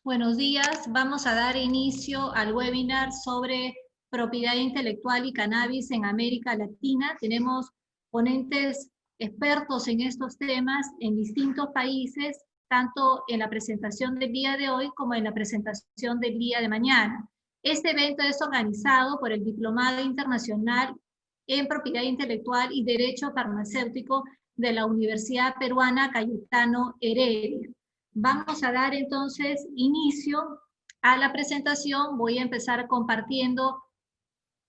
Buenos días, vamos a dar inicio al webinar sobre propiedad intelectual y cannabis en América Latina. Tenemos ponentes expertos en estos temas en distintos países, tanto en la presentación del día de hoy como en la presentación del día de mañana. Este evento es organizado por el Diplomado Internacional en Propiedad Intelectual y Derecho Farmacéutico de la Universidad Peruana Cayetano Heredia. Vamos a dar entonces inicio a la presentación. Voy a empezar compartiendo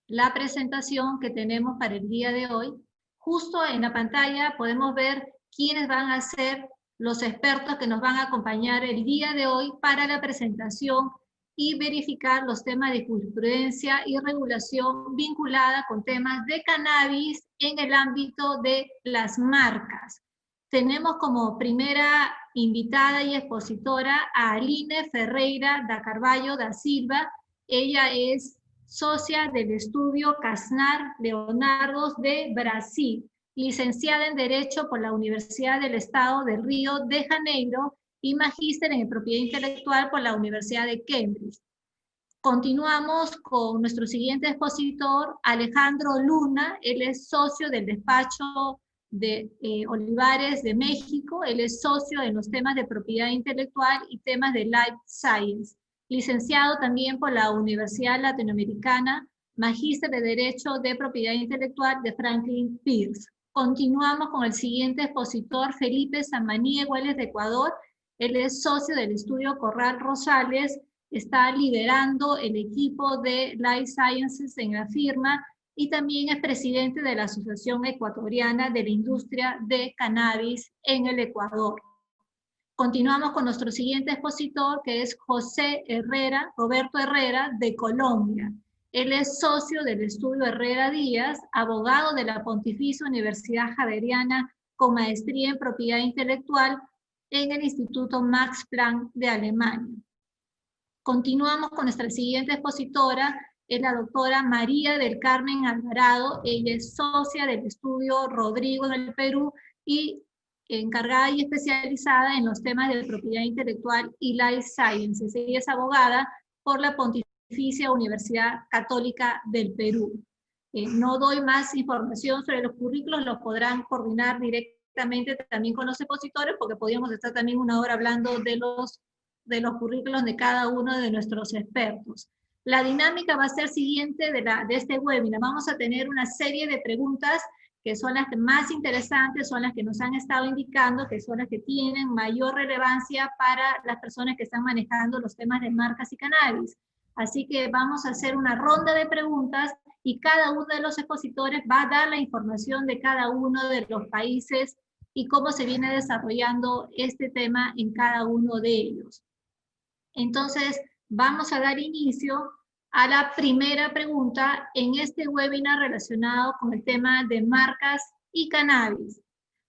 la presentación que tenemos para el día de hoy. Justo en la pantalla podemos ver quiénes van a ser los expertos que nos van a acompañar el día de hoy para la presentación y verificar los temas de jurisprudencia y regulación vinculada con temas de cannabis en el ámbito de las marcas. Tenemos como primera invitada y expositora a Aline Ferreira da Carvalho da Silva. Ella es socia del estudio Casnar Leonardo de Brasil, licenciada en Derecho por la Universidad del Estado de Río de Janeiro y magíster en Propiedad Intelectual por la Universidad de Cambridge. Continuamos con nuestro siguiente expositor, Alejandro Luna. Él es socio del despacho de Olivares de México. Él es socio en los temas de propiedad intelectual y temas de life science. Licenciado también por la Universidad Latinoamericana, magíster de Derecho de Propiedad Intelectual de Franklin Pierce. Continuamos con el siguiente expositor, Felipe Samaniego. Él es de Ecuador. Él es socio del estudio Corral Rosales. Está liderando el equipo de Life Sciences en la firma y también es presidente de la Asociación Ecuatoriana de la Industria de Cannabis en el Ecuador. Continuamos con nuestro siguiente expositor, que es José Herrera, Roberto Herrera, de Colombia. Él es socio del estudio Herrera Díaz, abogado de la Pontificia Universidad Javeriana con maestría en propiedad intelectual en el Instituto Max Planck de Alemania. Continuamos con nuestra siguiente expositora, es la doctora María del Carmen Alvarado. Ella es socia del estudio Rodrigo del Perú y encargada y especializada en los temas de propiedad intelectual y life sciences. Ella es abogada por la Pontificia Universidad Católica del Perú. No doy más información sobre los currículos, los podrán coordinar directamente también con los expositores, porque podríamos estar también una hora hablando de los currículos de cada uno de nuestros expertos. La dinámica va a ser siguiente de este webinar. Vamos a tener una serie de preguntas que son las más interesantes, son las que nos han estado indicando, que son las que tienen mayor relevancia para las personas que están manejando los temas de marcas y cannabis. Así que vamos a hacer una ronda de preguntas y cada uno de los expositores va a dar la información de cada uno de los países y cómo se viene desarrollando este tema en cada uno de ellos. Entonces, vamos a dar inicio a la primera pregunta en este webinar relacionado con el tema de marcas y cannabis.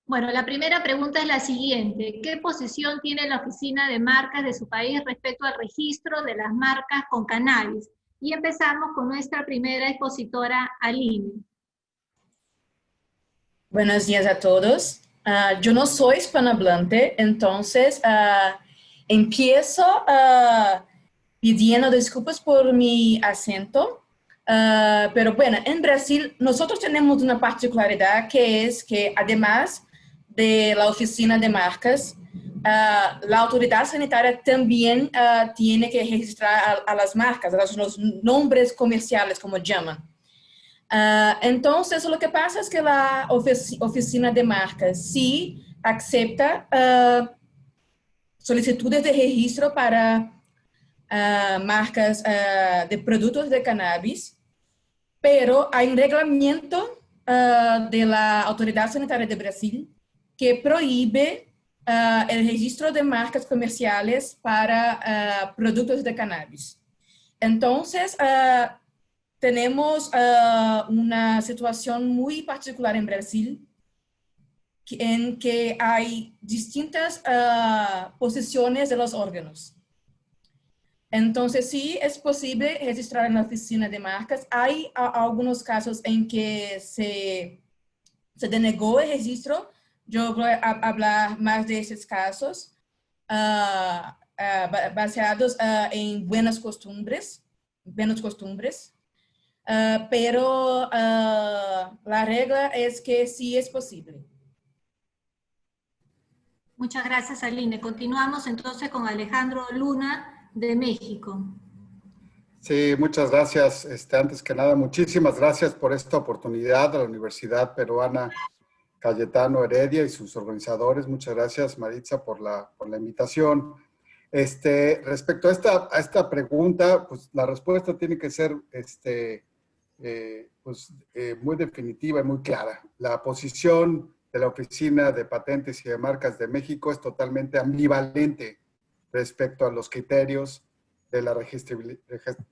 Bueno, la primera pregunta es la siguiente. ¿Qué posición tiene la Oficina de Marcas de su país respecto al registro de las marcas con cannabis? Y empezamos con nuestra primera expositora, Aline. Buenos días a todos. Yo no soy hispanohablante, entonces empiezo pidiendo disculpas por mi acento, pero bueno, en Brasil nosotros tenemos una particularidad que es que además de la oficina de marcas, la autoridad sanitaria también tiene que registrar a las marcas, a los nombres comerciales, como llaman. Entonces, lo que pasa es que la oficina de marcas sí acepta solicitudes de registro para marcas de productos de cannabis, pero hay un reglamento de la Autoridad Sanitaria de Brasil que prohíbe el registro de marcas comerciales para productos de cannabis. Entonces, tenemos una situación muy particular en Brasil, en que hay distintas posiciones de los órganos. Entonces, sí es posible registrar en la oficina de marcas. Hay algunos casos en que se denegó el registro. Yo voy a hablar más de esos casos baseados en buenas costumbres. Pero la regla es que sí es posible. Muchas gracias, Aline. Continuamos entonces con Alejandro Luna, de México. Sí, muchas gracias. Antes que nada, muchísimas gracias por esta oportunidad a la Universidad Peruana Cayetano Heredia y sus organizadores. Muchas gracias, Maritza, por la invitación. Respecto a esta pregunta, pues la respuesta tiene que ser muy definitiva y muy clara. La posición de la Oficina de Patentes y de Marcas de México es totalmente ambivalente respecto a los criterios de la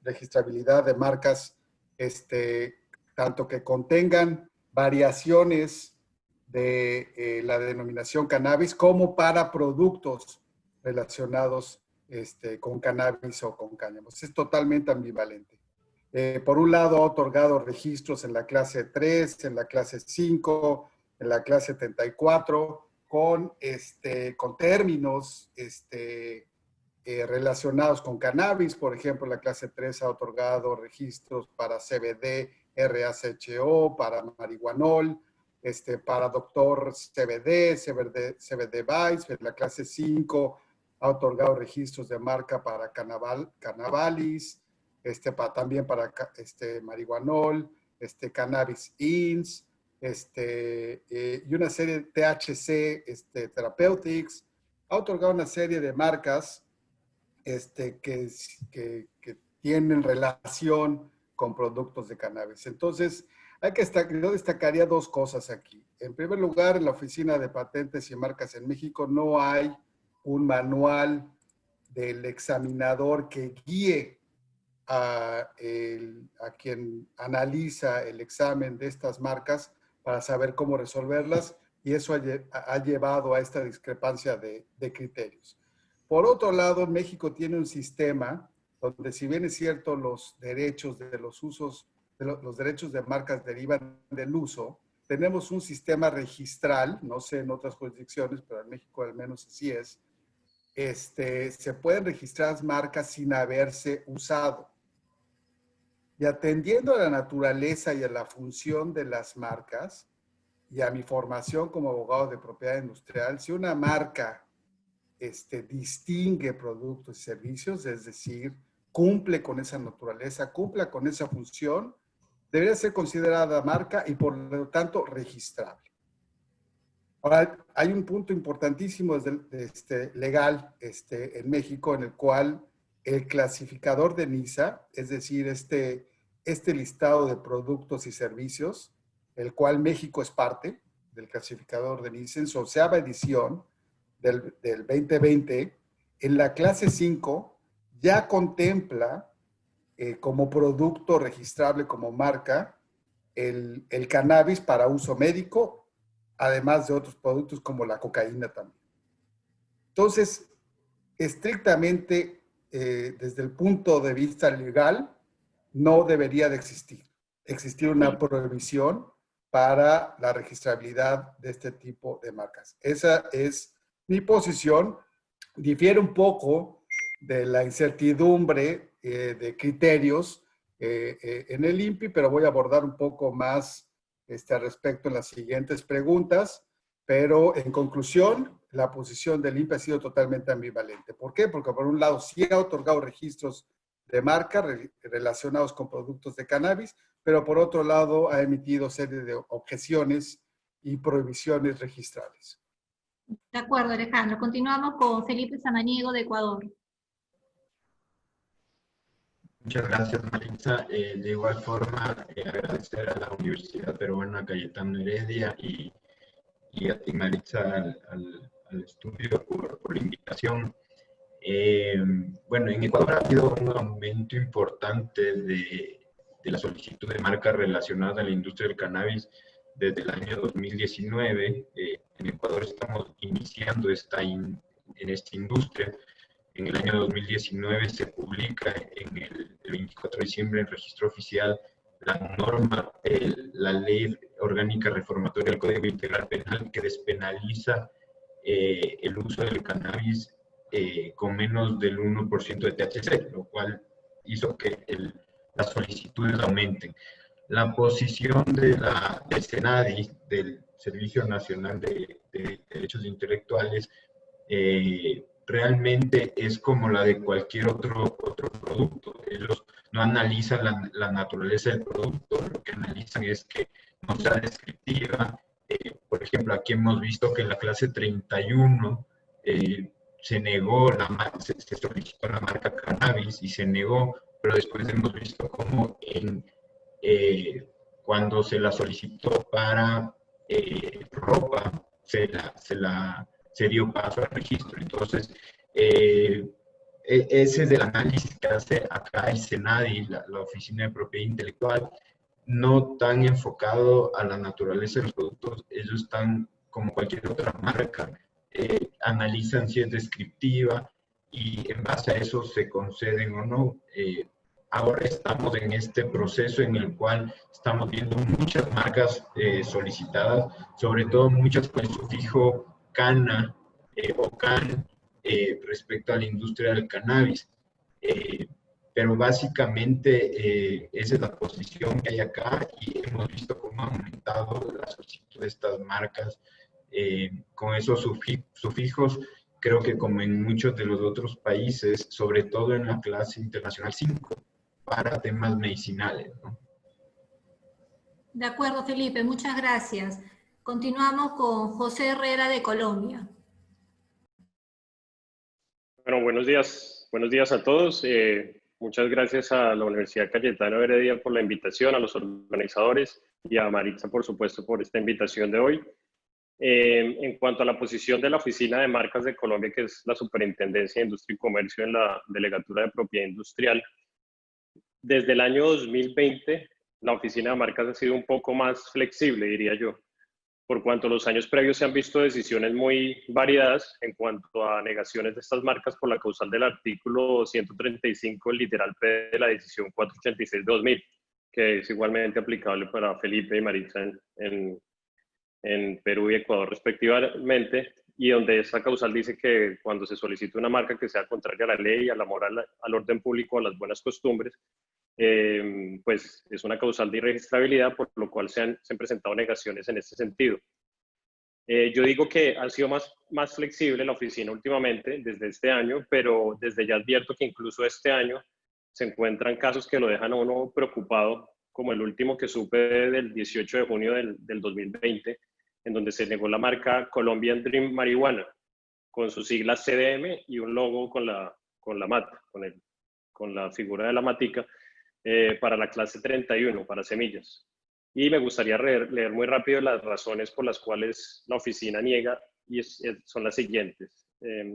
registrabilidad de marcas, tanto que contengan variaciones de la denominación cannabis como para productos relacionados con cannabis o con cáñamo. Es totalmente ambivalente. Por un lado, ha otorgado registros en la clase 3, en la clase 5, en la clase 74, con términos relacionados con cannabis. Por ejemplo, la clase 3 ha otorgado registros para CBD, RACHO, para marihuanol, para doctor CBD Vice. La clase 5 ha otorgado registros de marca para cannabalis, también para marihuanol, cannabis ins, y una serie de THC Therapeutics. Ha otorgado una serie de marcas que tienen relación con productos de cannabis. Entonces, yo destacaría dos cosas aquí. En primer lugar, en la Oficina de Patentes y Marcas en México no hay un manual del examinador que guíe a quien analiza el examen de estas marcas para saber cómo resolverlas, y eso ha llevado a esta discrepancia de criterios. Por otro lado, México tiene un sistema donde, si bien es cierto, los derechos de los usos, los derechos de marcas derivan del uso, tenemos un sistema registral, no sé en otras jurisdicciones, pero en México al menos así es. Se pueden registrar marcas sin haberse usado. Y atendiendo a la naturaleza y a la función de las marcas, y a mi formación como abogado de propiedad industrial, si una marca distingue productos y servicios, es decir, cumple con esa naturaleza, cumple con esa función, debería ser considerada marca y por lo tanto registrable. Ahora, hay un punto importantísimo legal en México, en el cual el clasificador de NISA, es decir, este listado de productos y servicios, el cual México es parte del clasificador de NISA, en su 11ª edición del 2020, en la clase 5 ya contempla como producto registrable como marca el cannabis para uso médico, además de otros productos como la cocaína también. Entonces, estrictamente, desde el punto de vista legal, no debería de existir una prohibición para la registrabilidad de este tipo de marcas. Esa es mi posición. Difiere un poco de la incertidumbre de criterios en el INPI, pero voy a abordar un poco más al respecto en las siguientes preguntas. Pero en conclusión, la posición del INPI ha sido totalmente ambivalente. ¿Por qué? Porque por un lado sí ha otorgado registros de marca relacionados con productos de cannabis, pero por otro lado ha emitido serie de objeciones y prohibiciones registrales. De acuerdo, Alejandro. Continuamos con Felipe Samaniego, de Ecuador. Muchas gracias, Maritza. De igual forma, agradecer a la Universidad Peruana Cayetano Heredia y a ti, Maritza, al estudio por la invitación. Bueno, en Ecuador ha habido un aumento importante de la solicitud de marcas relacionadas a la industria del cannabis desde el año 2019. En Ecuador estamos iniciando en esta industria. en el año 2019 se publica el 24 de diciembre en registro oficial la norma, la ley orgánica reformatoria del Código Integral Penal que despenaliza el uso del cannabis con menos del 1% de THC, lo cual hizo que las solicitudes aumenten. La posición del SENADI, del Servicio Nacional de Derechos Intelectuales, realmente es como la de cualquier otro producto. Ellos no analizan la naturaleza del producto, lo que analizan es que no sea descriptiva. Por ejemplo, aquí hemos visto que en la clase 31 se negó, se solicitó la marca cannabis y se negó, pero después hemos visto cómo cuando se la solicitó para ropa, se dio paso al registro. Entonces, ese es el análisis que hace acá el SENADI, la Oficina de Propiedad Intelectual, no tan enfocado a la naturaleza de los productos. Ellos están como cualquier otra marca, analizan si es descriptiva y en base a eso se conceden o no. Ahora estamos en este proceso en el cual estamos viendo muchas marcas solicitadas, sobre todo muchas con el sufijo cana o can respecto a la industria del cannabis. Pero básicamente esa es la posición que hay acá y hemos visto cómo ha aumentado la solicitud de estas marcas con esos sufijos. Creo que como en muchos de los otros países, sobre todo en la clase internacional 5, para temas medicinales, ¿no? De acuerdo, Felipe, muchas gracias. Continuamos con José Herrera de Colombia. Bueno, buenos días a todos. Muchas gracias a la Universidad Cayetano Heredia por la invitación, a los organizadores y a Maritza, por supuesto, por esta invitación de hoy. En cuanto a la posición de la Oficina de Marcas de Colombia, que es la Superintendencia de Industria y Comercio en la Delegatura de Propiedad Industrial, desde el año 2020, la Oficina de Marcas ha sido un poco más flexible, diría yo, por cuanto los años previos se han visto decisiones muy variadas en cuanto a negaciones de estas marcas por la causal del artículo 135, el literal P de la decisión 486-2000, que es igualmente aplicable para Felipe y Maritza en Perú y Ecuador respectivamente, y donde esa causal dice que cuando se solicita una marca que sea contraria a la ley, a la moral, al orden público, a las buenas costumbres, pues es una causal de irregistrabilidad, por lo cual se han presentado negaciones en este sentido. Yo digo que ha sido más flexible la oficina últimamente, desde este año, pero desde ya advierto que incluso este año se encuentran casos que lo dejan a uno preocupado, como el último que supe del 18 de junio del 2020, en donde se negó la marca Colombian Dream Marihuana, con sus siglas CDM y un logo con la mata, con la figura de la matica, para la clase 31, para semillas. Y me gustaría leer muy rápido las razones por las cuales la oficina niega, y son las siguientes.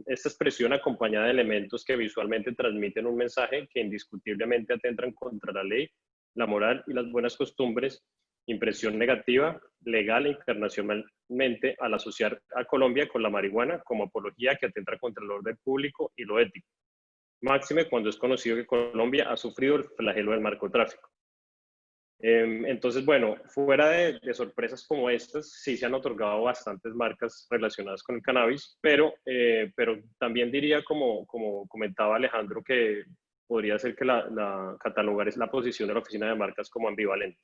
Esta expresión acompañada de elementos que visualmente transmiten un mensaje que indiscutiblemente atentan contra la ley, la moral y las buenas costumbres, impresión negativa, legal e internacionalmente al asociar a Colombia con la marihuana como apología que atenta contra el orden público y lo ético. Máxime cuando es conocido que Colombia ha sufrido el flagelo del narcotráfico. Entonces, bueno, fuera de sorpresas como estas, sí se han otorgado bastantes marcas relacionadas con el cannabis, pero también diría, como comentaba Alejandro, que podría ser que catalogar es la posición de la Oficina de Marcas como ambivalente.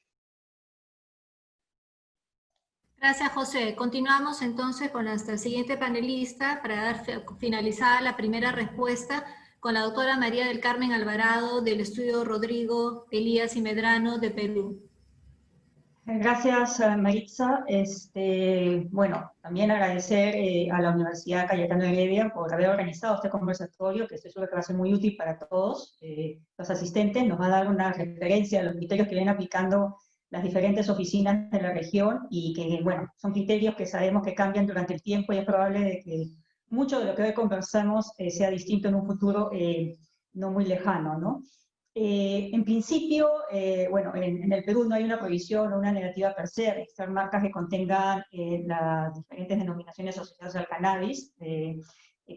Gracias, José. Continuamos entonces con nuestra siguiente panelista para dar finalizada la primera respuesta con la doctora María del Carmen Alvarado del Estudio Rodrigo Elías y Medrano de Perú. Gracias, Maritza. Bueno, también agradecer a la Universidad Cayetano Heredia por haber organizado este conversatorio, que estoy seguro que va a ser muy útil para todos los asistentes. Nos va a dar una referencia a los criterios que vienen aplicando las diferentes oficinas de la región y que, bueno, son criterios que sabemos que cambian durante el tiempo y es probable de que mucho de lo que hoy conversamos sea distinto en un futuro no muy lejano, ¿no? En principio, bueno, en el Perú no hay una prohibición o una negativa per se a registrar marcas que contengan las diferentes denominaciones asociadas al cannabis.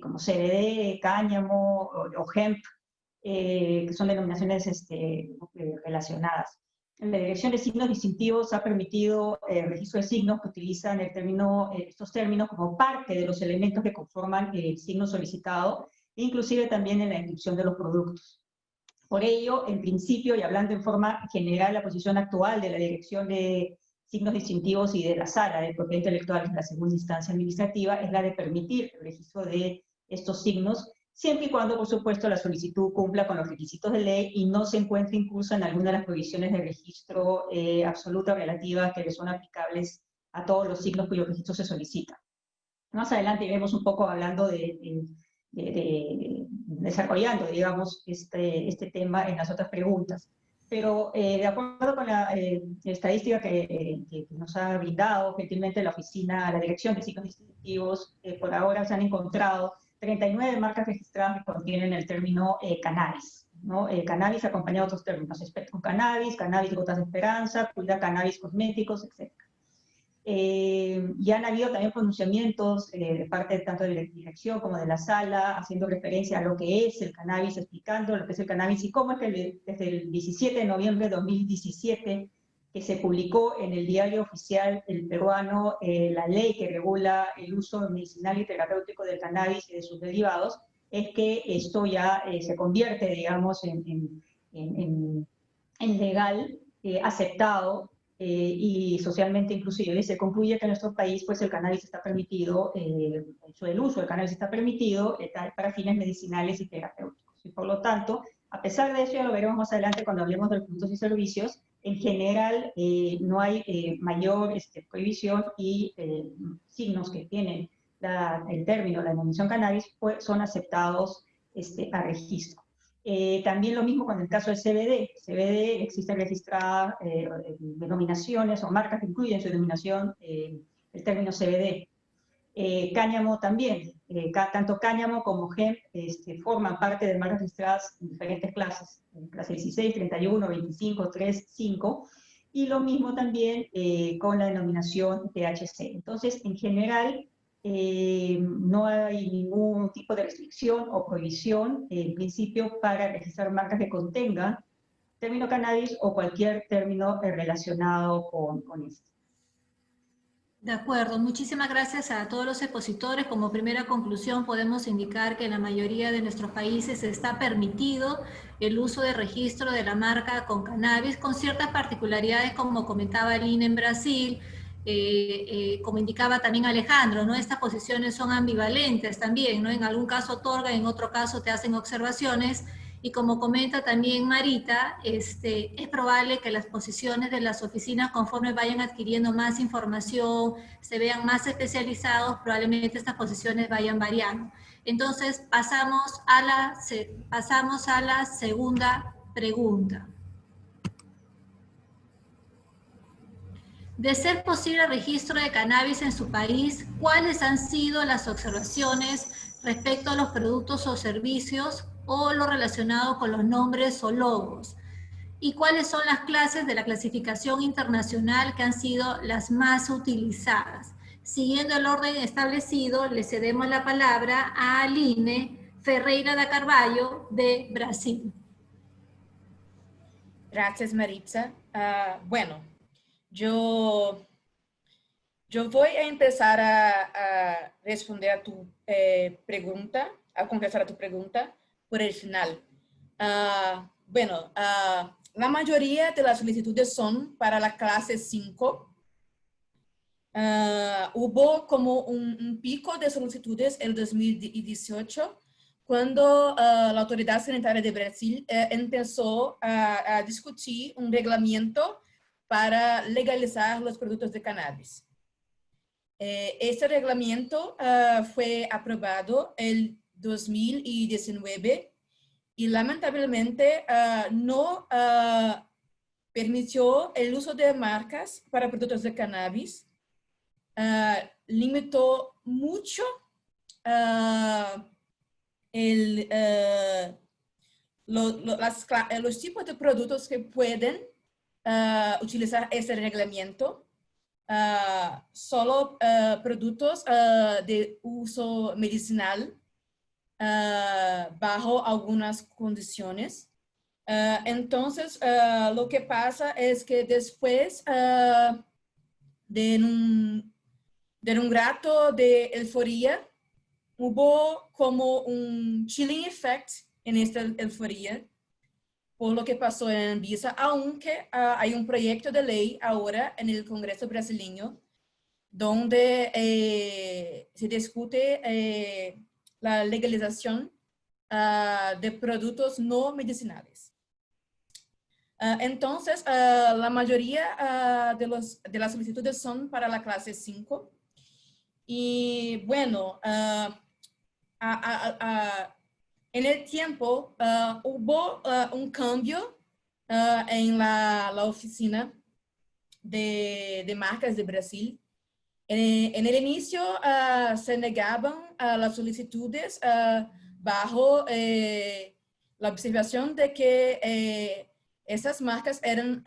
como CBD, cáñamo o hemp, que son denominaciones relacionadas. La Dirección de Signos Distintivos ha permitido el registro de signos que utilizan estos términos como parte de los elementos que conforman el signo solicitado, inclusive también en la inscripción de los productos. Por ello, en principio, y hablando en forma general, la posición actual de la Dirección de Signos Distintivos y de la Sala de Propiedad Intelectual en la segunda instancia administrativa es la de permitir el registro de estos signos, siempre y cuando, por supuesto, la solicitud cumpla con los requisitos de ley y no se encuentre incluso en alguna de las provisiones de registro absoluta o relativa que le son aplicables a todos los signos cuyo registro se solicita. Más adelante iremos un poco hablando desarrollando, digamos, este tema en las otras preguntas. Pero de acuerdo con la estadística que nos ha brindado gentilmente la Dirección de Signos Distintivos, por ahora se han encontrado 39 marcas registradas que contienen el término cannabis, ¿no? Cannabis acompañado de otros términos, Spectrum Cannabis, Cannabis Gotas de Esperanza, Cuida Cannabis Cosméticos, etc. Y han habido también pronunciamientos de parte tanto de la dirección como de la sala, haciendo referencia a lo que es el cannabis, explicando lo que es el cannabis y cómo es que desde el 17 de noviembre de 2017, que se publicó en el diario oficial el peruano la ley que regula el uso medicinal y terapéutico del cannabis y de sus derivados, es que esto ya se convierte, digamos, en legal, aceptado, y socialmente inclusive. Se concluye que en nuestro país pues el cannabis está permitido, el uso del cannabis está permitido para fines medicinales y terapéuticos. Y por lo tanto, a pesar de eso, ya lo veremos más adelante cuando hablemos de productos y servicios, en general no hay mayor prohibición y signos que tienen el término, la denominación cannabis, pues, son aceptados a registro. También lo mismo con el caso del CBD. CBD existen registradas denominaciones o marcas que incluyen en su denominación el término CBD. Cáñamo también, tanto cáñamo como hemp forman parte de marcas registradas en diferentes clases, clase 16, 31, 25, 3, 5, y lo mismo también con la denominación THC. Entonces, en general, no hay ningún tipo de restricción o prohibición, en principio, para registrar marcas que contengan término cannabis o cualquier término relacionado con esto. De acuerdo, muchísimas gracias a todos los expositores. Como primera conclusión podemos indicar que en la mayoría de nuestros países está permitido el uso de registro de la marca con cannabis, con ciertas particularidades como comentaba Lina en Brasil, como indicaba también Alejandro, ¿no? Estas posiciones son ambivalentes también, ¿no? En algún caso otorgan, en otro caso te hacen observaciones, y como comenta también Marita, es probable que las posiciones de las oficinas, conforme vayan adquiriendo más información, se vean más especializados, probablemente estas posiciones vayan variando. Entonces pasamos a la segunda pregunta. De ser posible el registro de cannabis en su país, ¿cuáles han sido las observaciones respecto a los productos o servicios o lo relacionado con los nombres o logos? ¿Y cuáles son las clases de la clasificación internacional que han sido las más utilizadas? Siguiendo el orden establecido, le cedemos la palabra a Aline Ferreira da Carvalho, de Brasil. Gracias, Maritza. Bueno, yo voy a empezar a responder a tu pregunta, a contestar a tu pregunta por el final. Bueno, la mayoría de las solicitudes son para la clase 5. Hubo como un pico de solicitudes en 2018, cuando la Autoridad Sanitaria de Brasil empezó a discutir un reglamento para legalizar los productos de cannabis. Este reglamento fue aprobado en 2019 y lamentablemente no permitió el uso de marcas para productos de cannabis, limitó mucho los tipos de productos que pueden utilizar este reglamento. Solo productos de uso medicinal bajo algunas condiciones. Entonces, lo que pasa es que después de un rato de euforia, hubo como un chilling effect en esta euforia por lo que pasó en Anvisa, aunque hay un proyecto de ley ahora en el Congreso brasileño donde se discute la legalización de productos no medicinales. Entonces, la mayoría de las solicitudes son para la clase 5. Y bueno, en el tiempo hubo un cambio en la oficina de marcas de Brasil. En el inicio se negaban las solicitudes bajo la observación de que esas marcas eran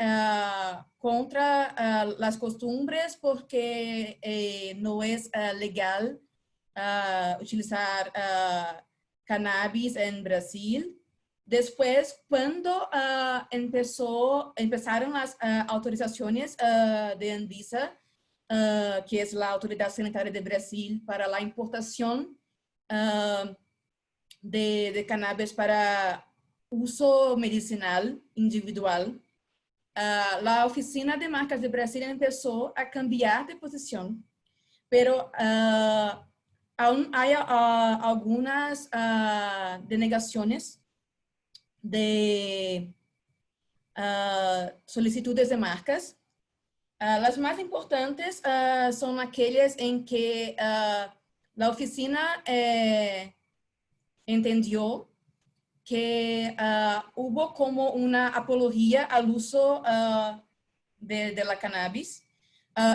contra las costumbres porque no es legal utilizar cannabis en Brasil. Después, cuando empezaron las autorizaciones de Anvisa, que es la Autoridad Sanitaria de Brasil para la importación de cannabis para uso medicinal individual, la Oficina de Marcas de Brasil empezó a cambiar de posición, pero aún hay algunas denegaciones de solicitudes de marcas. Las más importantes son aquellas en que la oficina entendió que hubo como una apología al uso de la cannabis.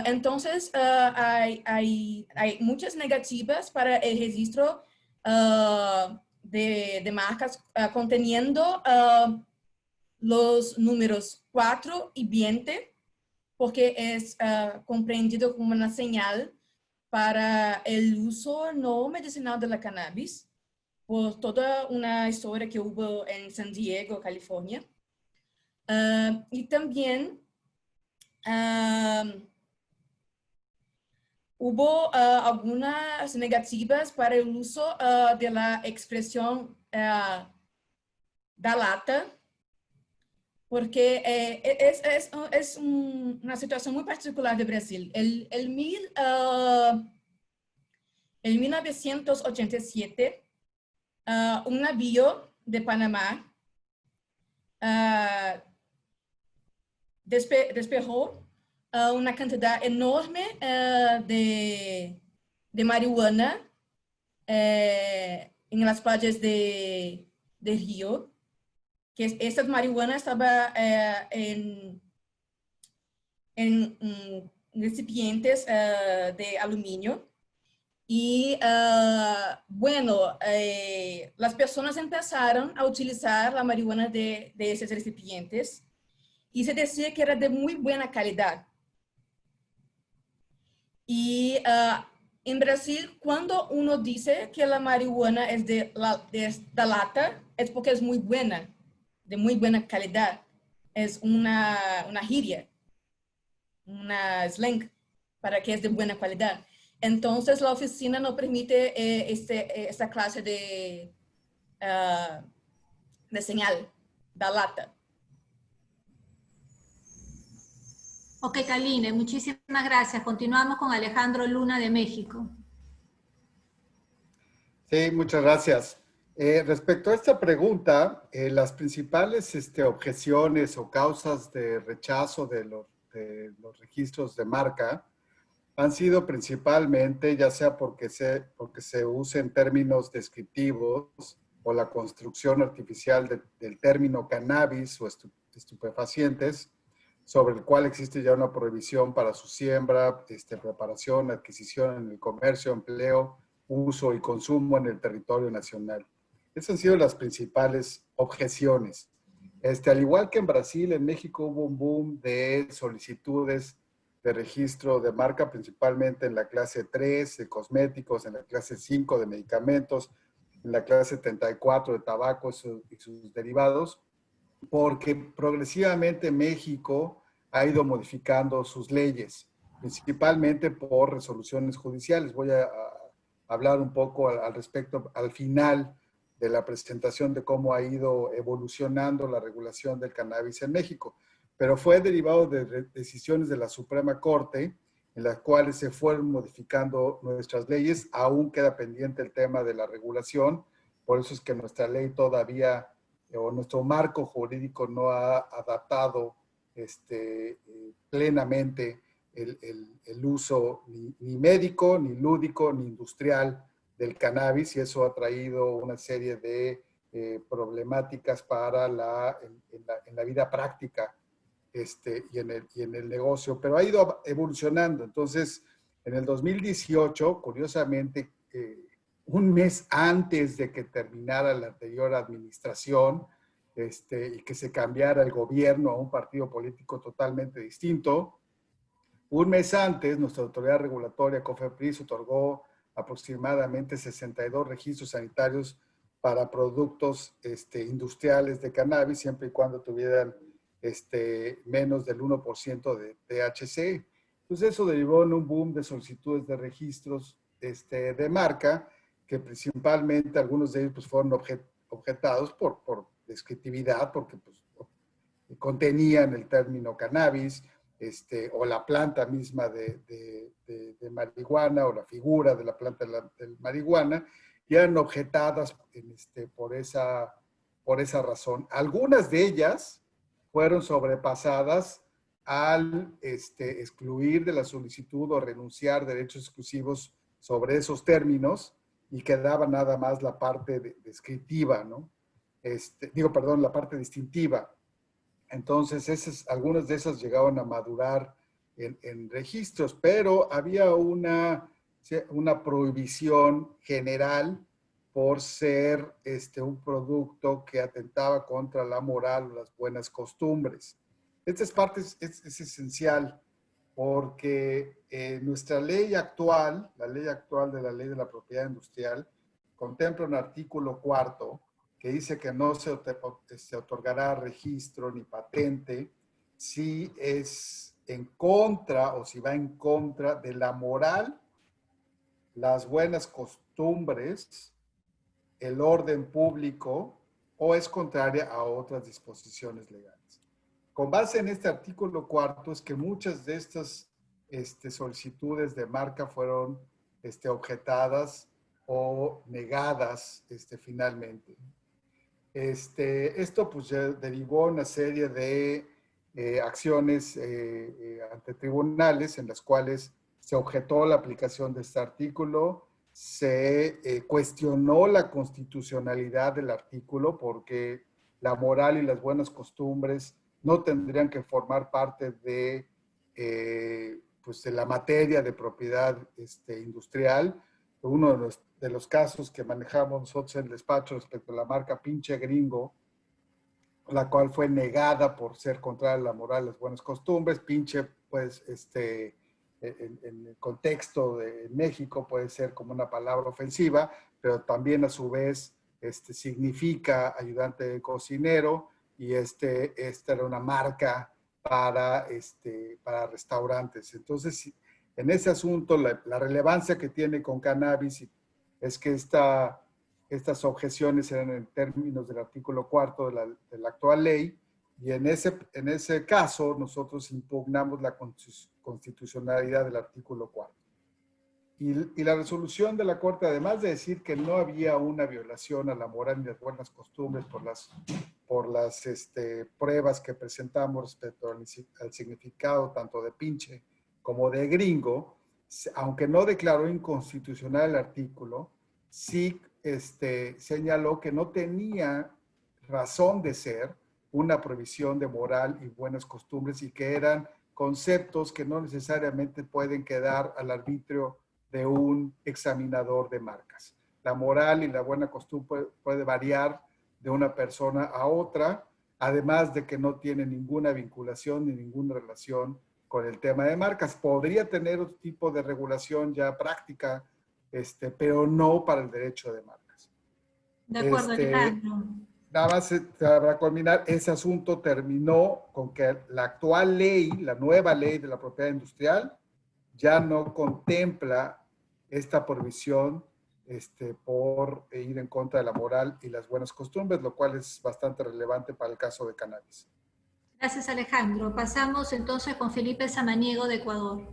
Entonces, hay muchas negativas para el registro de marcas conteniendo los números 4 y 20, porque es comprendido como una señal para el uso no medicinal de la cannabis, por toda una historia que hubo en San Diego, California. Y también hubo algunas negativas para el uso de la expresión da lata, porque es una situación muy particular de Brasil. En 1987, un navío de Panamá despejó una cantidad enorme de marihuana en las playas de Río, que esta marihuana estaba en recipientes de aluminio. Y bueno, las personas empezaron a utilizar la marihuana de esos recipientes y se decía que era de muy buena calidad. Y en Brasil, cuando uno dice que la marihuana es de la lata, es porque es muy buena, de muy buena calidad. Es una gíria, una slang, para que es de buena calidad. Entonces, la oficina no permite esta clase de señal, da lata. Ok, Kaline, muchísimas gracias. Continuamos con Alejandro Luna de México. Sí, muchas gracias. Respecto a esta pregunta, las principales objeciones o causas de rechazo de los registros de marca han sido principalmente, ya sea porque se usen términos descriptivos o la construcción artificial del término cannabis o estupefacientes, sobre el cual existe ya una prohibición para su siembra, preparación, adquisición en el comercio, empleo, uso y consumo en el territorio nacional. Esas han sido las principales objeciones. Al igual que en Brasil, en México hubo un boom de solicitudes de registro de marca, principalmente en la clase 3 de cosméticos, en la clase 5 de medicamentos, en la clase 74 de tabaco y sus derivados, porque progresivamente México ha ido modificando sus leyes, principalmente por resoluciones judiciales. Voy a hablar un poco al respecto al final de la presentación de cómo ha ido evolucionando la regulación del cannabis en México, pero fue derivado de decisiones de la Suprema Corte en las cuales se fueron modificando nuestras leyes. Aún queda pendiente el tema de la regulación, por eso es que nuestra ley todavía, o nuestro marco jurídico no ha adaptado plenamente el uso ni médico, ni lúdico, ni industrial del cannabis, y eso ha traído una serie de problemáticas para en la vida práctica y en el negocio, pero ha ido evolucionando. Entonces, en el 2018, curiosamente, un mes antes de que terminara la anterior administración y que se cambiara el gobierno a un partido político totalmente distinto, un mes antes, nuestra autoridad regulatoria, COFEPRIS, otorgó aproximadamente 62 registros sanitarios para productos industriales de cannabis, siempre y cuando tuvieran menos del 1% de THC. Entonces eso derivó en un boom de solicitudes de registros de marca, que principalmente algunos de ellos pues, fueron objetados por descriptividad, porque pues, contenían el término cannabis, o la planta misma de marihuana, o la figura de la planta de marihuana, y eran objetadas por esa razón. Algunas de ellas fueron sobrepasadas al excluir de la solicitud o renunciar derechos exclusivos sobre esos términos, y quedaba nada más la parte descriptiva, ¿no? La parte distintiva. Entonces, algunas de esas llegaban a madurar en registros, pero había una prohibición general por ser un producto que atentaba contra la moral o las buenas costumbres. Esta parte es esencial, porque nuestra ley actual, la ley actual de la Ley de la Propiedad Industrial, contempla un artículo 4 que dice que no se otorgará registro ni patente si es en contra o si va en contra de la moral, las buenas costumbres, el orden público, o es contraria a otras disposiciones legales. Con base en este artículo 4 es que muchas de estas solicitudes de marca fueron objetadas o negadas finalmente. Esto pues derivó una serie de acciones ante tribunales en las cuales se objetó la aplicación de este artículo, se cuestionó la constitucionalidad del artículo, porque la moral y las buenas costumbres no tendrían que formar parte de la materia de propiedad industrial. Uno de los casos que manejamos nosotros en el despacho respecto a la marca Pinche Gringo, la cual fue negada por ser contraria a la moral y las buenas costumbres. Pinche, pues, en el contexto de México puede ser como una palabra ofensiva, pero también a su vez significa ayudante de cocinero, y esta era una marca para restaurantes. Entonces, en ese asunto, la relevancia que tiene con cannabis es que estas objeciones eran en términos del artículo 4 de la actual ley, y en ese caso nosotros impugnamos la constitucionalidad del artículo 4. Y la resolución de la Corte, además de decir que no había una violación a la moral y las buenas costumbres por las pruebas que presentamos respecto al significado tanto de pinche como de gringo, aunque no declaró inconstitucional el artículo, sí señaló que no tenía razón de ser una prohibición de moral y buenas costumbres, y que eran conceptos que no necesariamente pueden quedar al arbitrio de un examinador de marcas. La moral y la buena costumbre puede variar de una persona a otra, además de que no tiene ninguna vinculación ni ninguna relación con el tema de marcas. Podría tener otro tipo de regulación ya práctica, pero no para el derecho de marcas. De acuerdo, Alejandro. Nada más para culminar, ese asunto terminó con que la actual ley, la nueva ley de la propiedad industrial, ya no contempla esta provisión por ir en contra de la moral y las buenas costumbres, lo cual es bastante relevante para el caso de cannabis. Gracias, Alejandro. Pasamos entonces con Felipe Samaniego de Ecuador.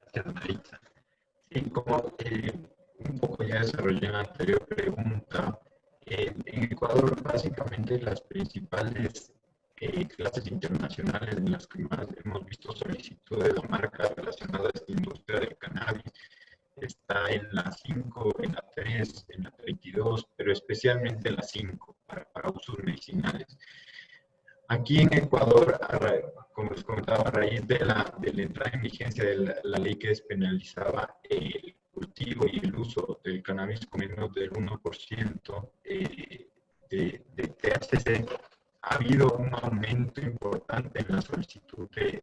Gracias, Maritza. Sí, como un poco ya desarrollé en la anterior pregunta, en Ecuador básicamente las principales clases internacionales en las que más hemos visto solicitudes de marcas relacionadas a esta industria del cannabis está en la 5, en la 3, en la 32, pero especialmente en la 5 para usos medicinales. Aquí en Ecuador, como les comentaba, a raíz de la entrada en vigencia de la ley que despenalizaba el cultivo y el uso del cannabis con menos del 1% de THC, ha habido un aumento importante en la solicitud de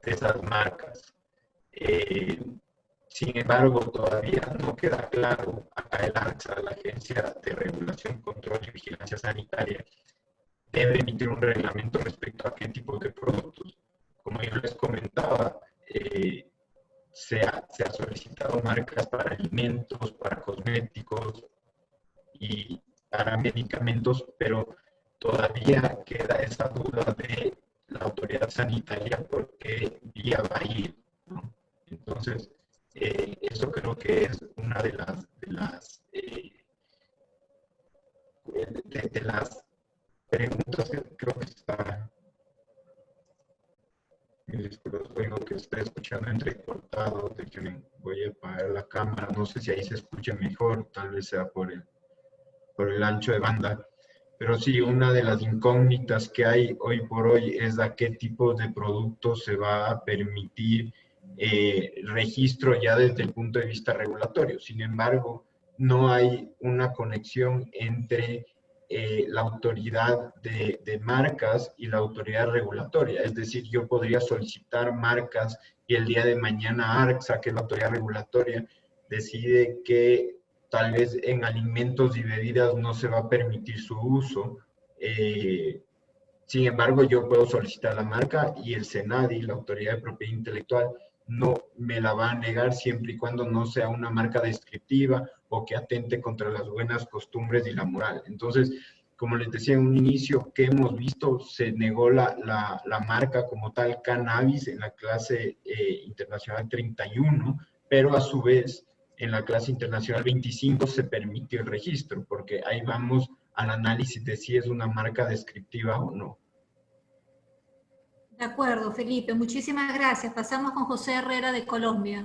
esas marcas. Sin embargo, todavía no queda claro, acá el ARCSA, la Agencia de Regulación, Control y Vigilancia Sanitaria, debe emitir un reglamento respecto a qué tipo de productos. Como yo les comentaba, se ha solicitado marcas para alimentos, para cosméticos y para medicamentos, pero todavía queda esa duda de la autoridad sanitaria por qué vía va a ir, ¿no? Entonces, eso creo que es una de las preguntas que creo que está, oigo que está escuchando entrecortado, de que voy a apagar la cámara, no sé si ahí se escucha mejor, tal vez sea por el ancho de banda, pero sí, una de las incógnitas que hay hoy por hoy es a qué tipo de productos se va a permitir registro ya desde el punto de vista regulatorio. Sin embargo, no hay una conexión entre la autoridad de marcas y la autoridad regulatoria. Es decir, yo podría solicitar marcas y el día de mañana ARCSA, que es la autoridad regulatoria, decide que tal vez en alimentos y bebidas no se va a permitir su uso. Sin embargo, yo puedo solicitar la marca y el SENADI, la Autoridad de Propiedad Intelectual, no me la va a negar siempre y cuando no sea una marca descriptiva o que atente contra las buenas costumbres y la moral. Entonces, como les decía en un inicio, que hemos visto, se negó la marca como tal cannabis en la clase internacional 31, pero a su vez en la clase internacional 25 se permitió el registro, porque ahí vamos al análisis de si es una marca descriptiva o no. De acuerdo, Felipe. Muchísimas gracias. Pasamos con José Herrera de Colombia.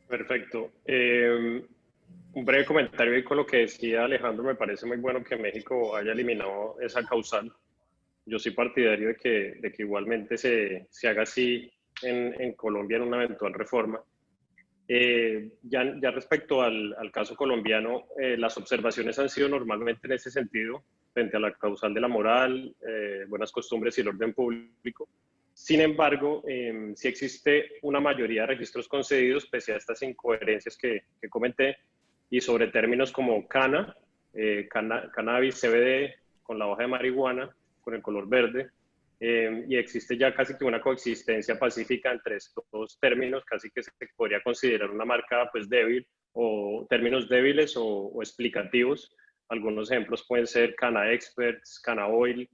Perfecto. Un breve comentario ahí con lo que decía Alejandro. Me parece muy bueno que México haya eliminado esa causal. Yo soy partidario de que igualmente se haga así en Colombia en una eventual reforma. Ya respecto al caso colombiano, las observaciones han sido normalmente en ese sentido, frente a la causal de la moral, buenas costumbres y el orden público. Sin embargo, sí existe una mayoría de registros concedidos, pese a estas incoherencias que comenté, y sobre términos como cannabis, CBD, con la hoja de marihuana, con el color verde, y existe ya casi que una coexistencia pacífica entre estos términos, casi que se podría considerar una marca pues débil, o términos débiles o explicativos. Algunos ejemplos pueden ser Canna Experts, Canna Oil,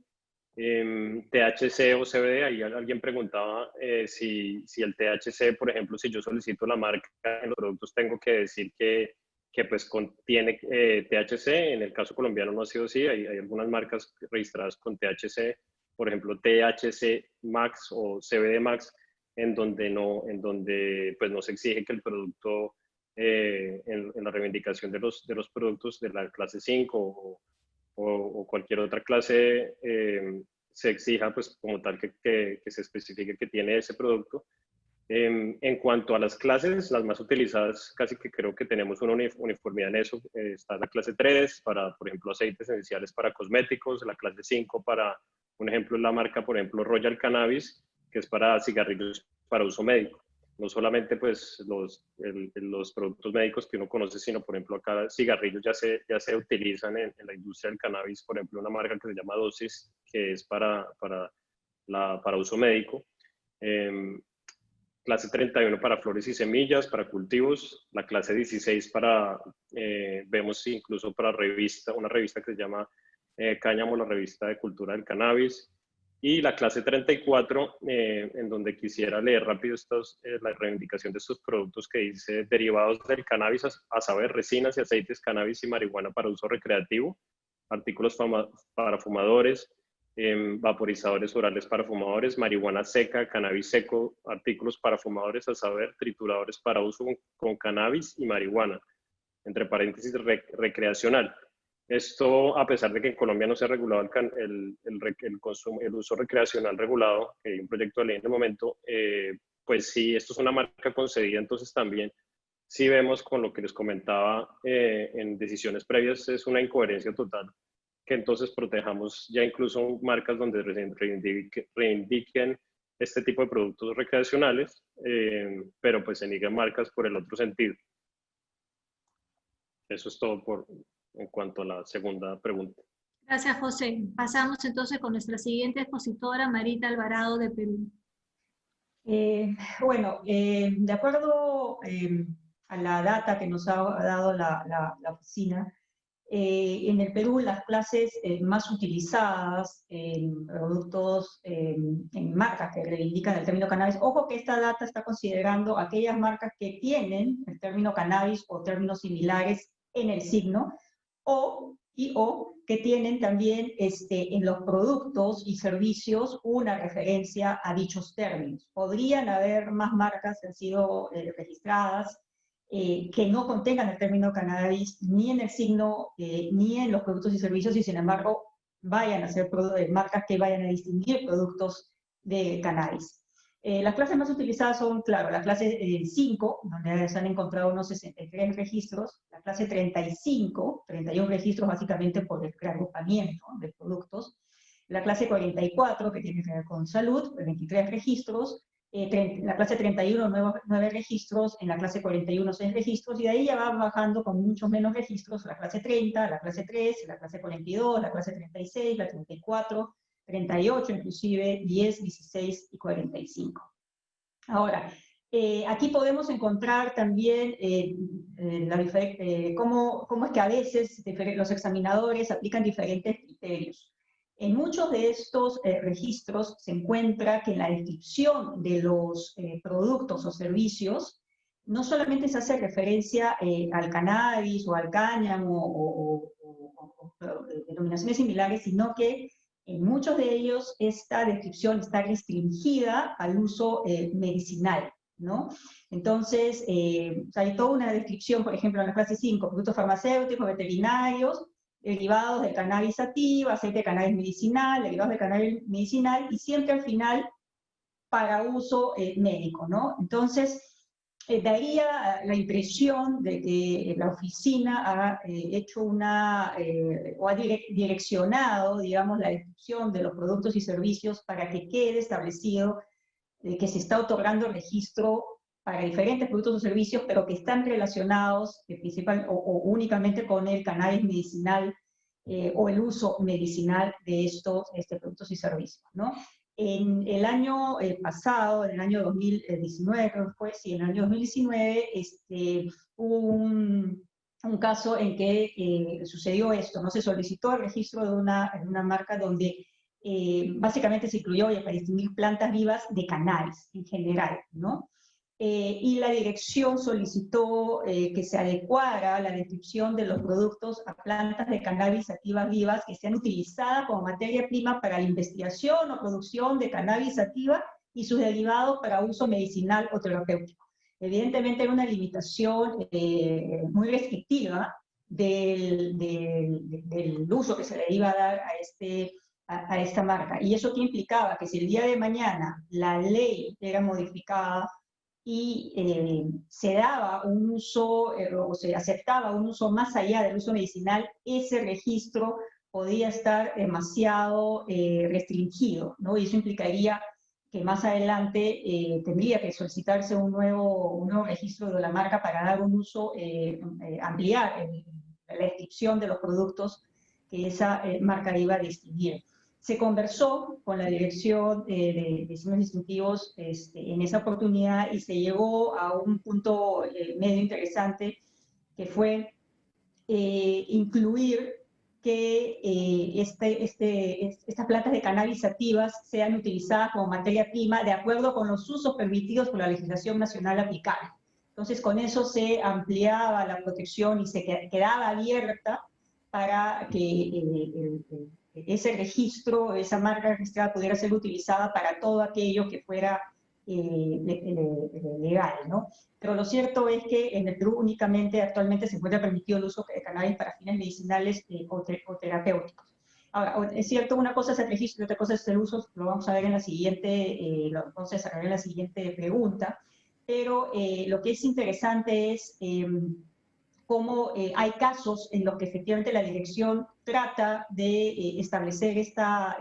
THC o CBD. Ahí alguien preguntaba si el THC, por ejemplo, si yo solicito la marca en los productos, tengo que decir que pues contiene THC. En el caso colombiano no ha sido así. Hay algunas marcas registradas con THC, por ejemplo, THC Max o CBD Max, en donde pues no se exige que el producto, en la reivindicación de los productos de la clase 5 o cualquier otra clase, se exija pues como tal que se especifique que tiene ese producto. En cuanto a las clases, las más utilizadas, casi que creo que tenemos una uniformidad en eso. Está la clase 3 para, por ejemplo, aceites esenciales para cosméticos, la clase 5 para, un ejemplo, la marca, por ejemplo, Royal Cannabis, que es para cigarrillos para uso médico. no solamente pues los productos médicos que uno conoce, sino por ejemplo acá cigarrillos ya se utilizan en la industria del cannabis, por ejemplo una marca que se llama Dosis, que es para uso médico. Clase 31 para flores y semillas, para cultivos, la clase 16 para, vemos incluso para una revista que se llama Cáñamo, la revista de cultura del cannabis, y la clase 34, en donde quisiera leer rápido la reivindicación de estos productos que dice derivados del cannabis, a saber, resinas y aceites, cannabis y marihuana para uso recreativo, artículos para fumadores, vaporizadores orales para fumadores, marihuana seca, cannabis seco, artículos para fumadores, a saber, trituradores para uso con cannabis y marihuana, entre paréntesis recreacional. Esto, a pesar de que en Colombia no se ha regulado el uso recreacional regulado, que hay un proyecto de ley en el momento, pues sí, esto es una marca concedida, entonces también sí vemos con lo que les comentaba en decisiones previas, es una incoherencia total que entonces protejamos ya incluso marcas donde reivindiquen este tipo de productos recreacionales, pero pues se niegan marcas por el otro sentido. Eso es todo en cuanto a la segunda pregunta. Gracias, José. Pasamos entonces con nuestra siguiente expositora, Marita Alvarado, de Perú. Bueno, de acuerdo a la data que nos ha dado la oficina, en el Perú las clases más utilizadas en productos, en marcas que reivindican el término cannabis, ojo que esta data está considerando aquellas marcas que tienen el término cannabis o términos similares en el signo, o que tienen también en los productos y servicios una referencia a dichos términos. Podrían haber más marcas que han sido registradas que no contengan el término cannabis ni en el signo ni en los productos y servicios, y sin embargo vayan a ser marcas que vayan a distinguir productos de cannabis. Las clases más utilizadas son, claro, la clase 5, donde se han encontrado unos 63 registros, la clase 35, 31 registros básicamente por el reagrupamiento de productos, la clase 44, que tiene que ver con salud, 23 registros, la clase 31, 9 registros, en la clase 41, 6 registros, y de ahí ya va bajando con muchos menos registros, la clase 30, la clase 3, la clase 42, la clase 36, la 34, 38, inclusive 10, 16 y 45. Ahora, aquí podemos encontrar también cómo es que a veces los examinadores aplican diferentes criterios. En muchos de estos registros se encuentra que en la descripción de los productos o servicios no solamente se hace referencia al cannabis o al cáñamo o denominaciones similares, sino que en muchos de ellos esta descripción está restringida al uso medicinal, ¿no? Entonces, hay toda una descripción, por ejemplo, en la clase 5, productos farmacéuticos, veterinarios, derivados de cannabis sativa, aceite de cannabis medicinal, derivados de cannabis medicinal, y siempre al final para uso médico, ¿no? Entonces, daría la impresión de que la oficina ha hecho o ha direccionado, digamos, la descripción de los productos y servicios para que quede establecido que se está otorgando registro para diferentes productos o servicios, pero que están relacionados o únicamente con el cannabis medicinal o el uso medicinal de estos productos y servicios, ¿no? En el año pasado, en el año 2019, creo que fue, sí, en el año 2019, hubo un caso en que sucedió esto, ¿no? Se solicitó el registro de una marca donde básicamente se incluyó para distinguir plantas vivas de cannabis en general, ¿no? Y la dirección solicitó que se adecuara la descripción de los productos a plantas de cannabis sativas vivas que sean utilizadas como materia prima para la investigación o producción de cannabis sativa y sus derivados para uso medicinal o terapéutico. Evidentemente era una limitación muy restrictiva del uso que se le iba a dar a esta marca. Y eso que implicaba que si el día de mañana la ley era modificada y se daba un uso, o se aceptaba un uso más allá del uso medicinal, ese registro podía estar demasiado restringido, ¿no? Y eso implicaría que más adelante tendría que solicitarse un nuevo registro de la marca para dar un uso, ampliar la descripción de los productos que esa marca iba a distinguir. Se conversó con la Dirección de Signos Distintivos en esa oportunidad y se llegó a un punto medio interesante, que fue incluir que estas plantas de cannabis sativas sean utilizadas como materia prima de acuerdo con los usos permitidos por la legislación nacional aplicable. Entonces, con eso se ampliaba la protección y se quedaba abierta para que ese registro, esa marca registrada pudiera ser utilizada para todo aquello que fuera legal, ¿no? Pero lo cierto es que en el Perú únicamente actualmente se encuentra permitido el uso de cannabis para fines medicinales o terapéuticos. Ahora, es cierto, una cosa es el registro y otra cosa es el uso, lo vamos a ver en la siguiente, lo vamos a desarrollar en la siguiente pregunta, pero lo que es interesante es cómo hay casos en los que efectivamente la dirección trata de establecer esta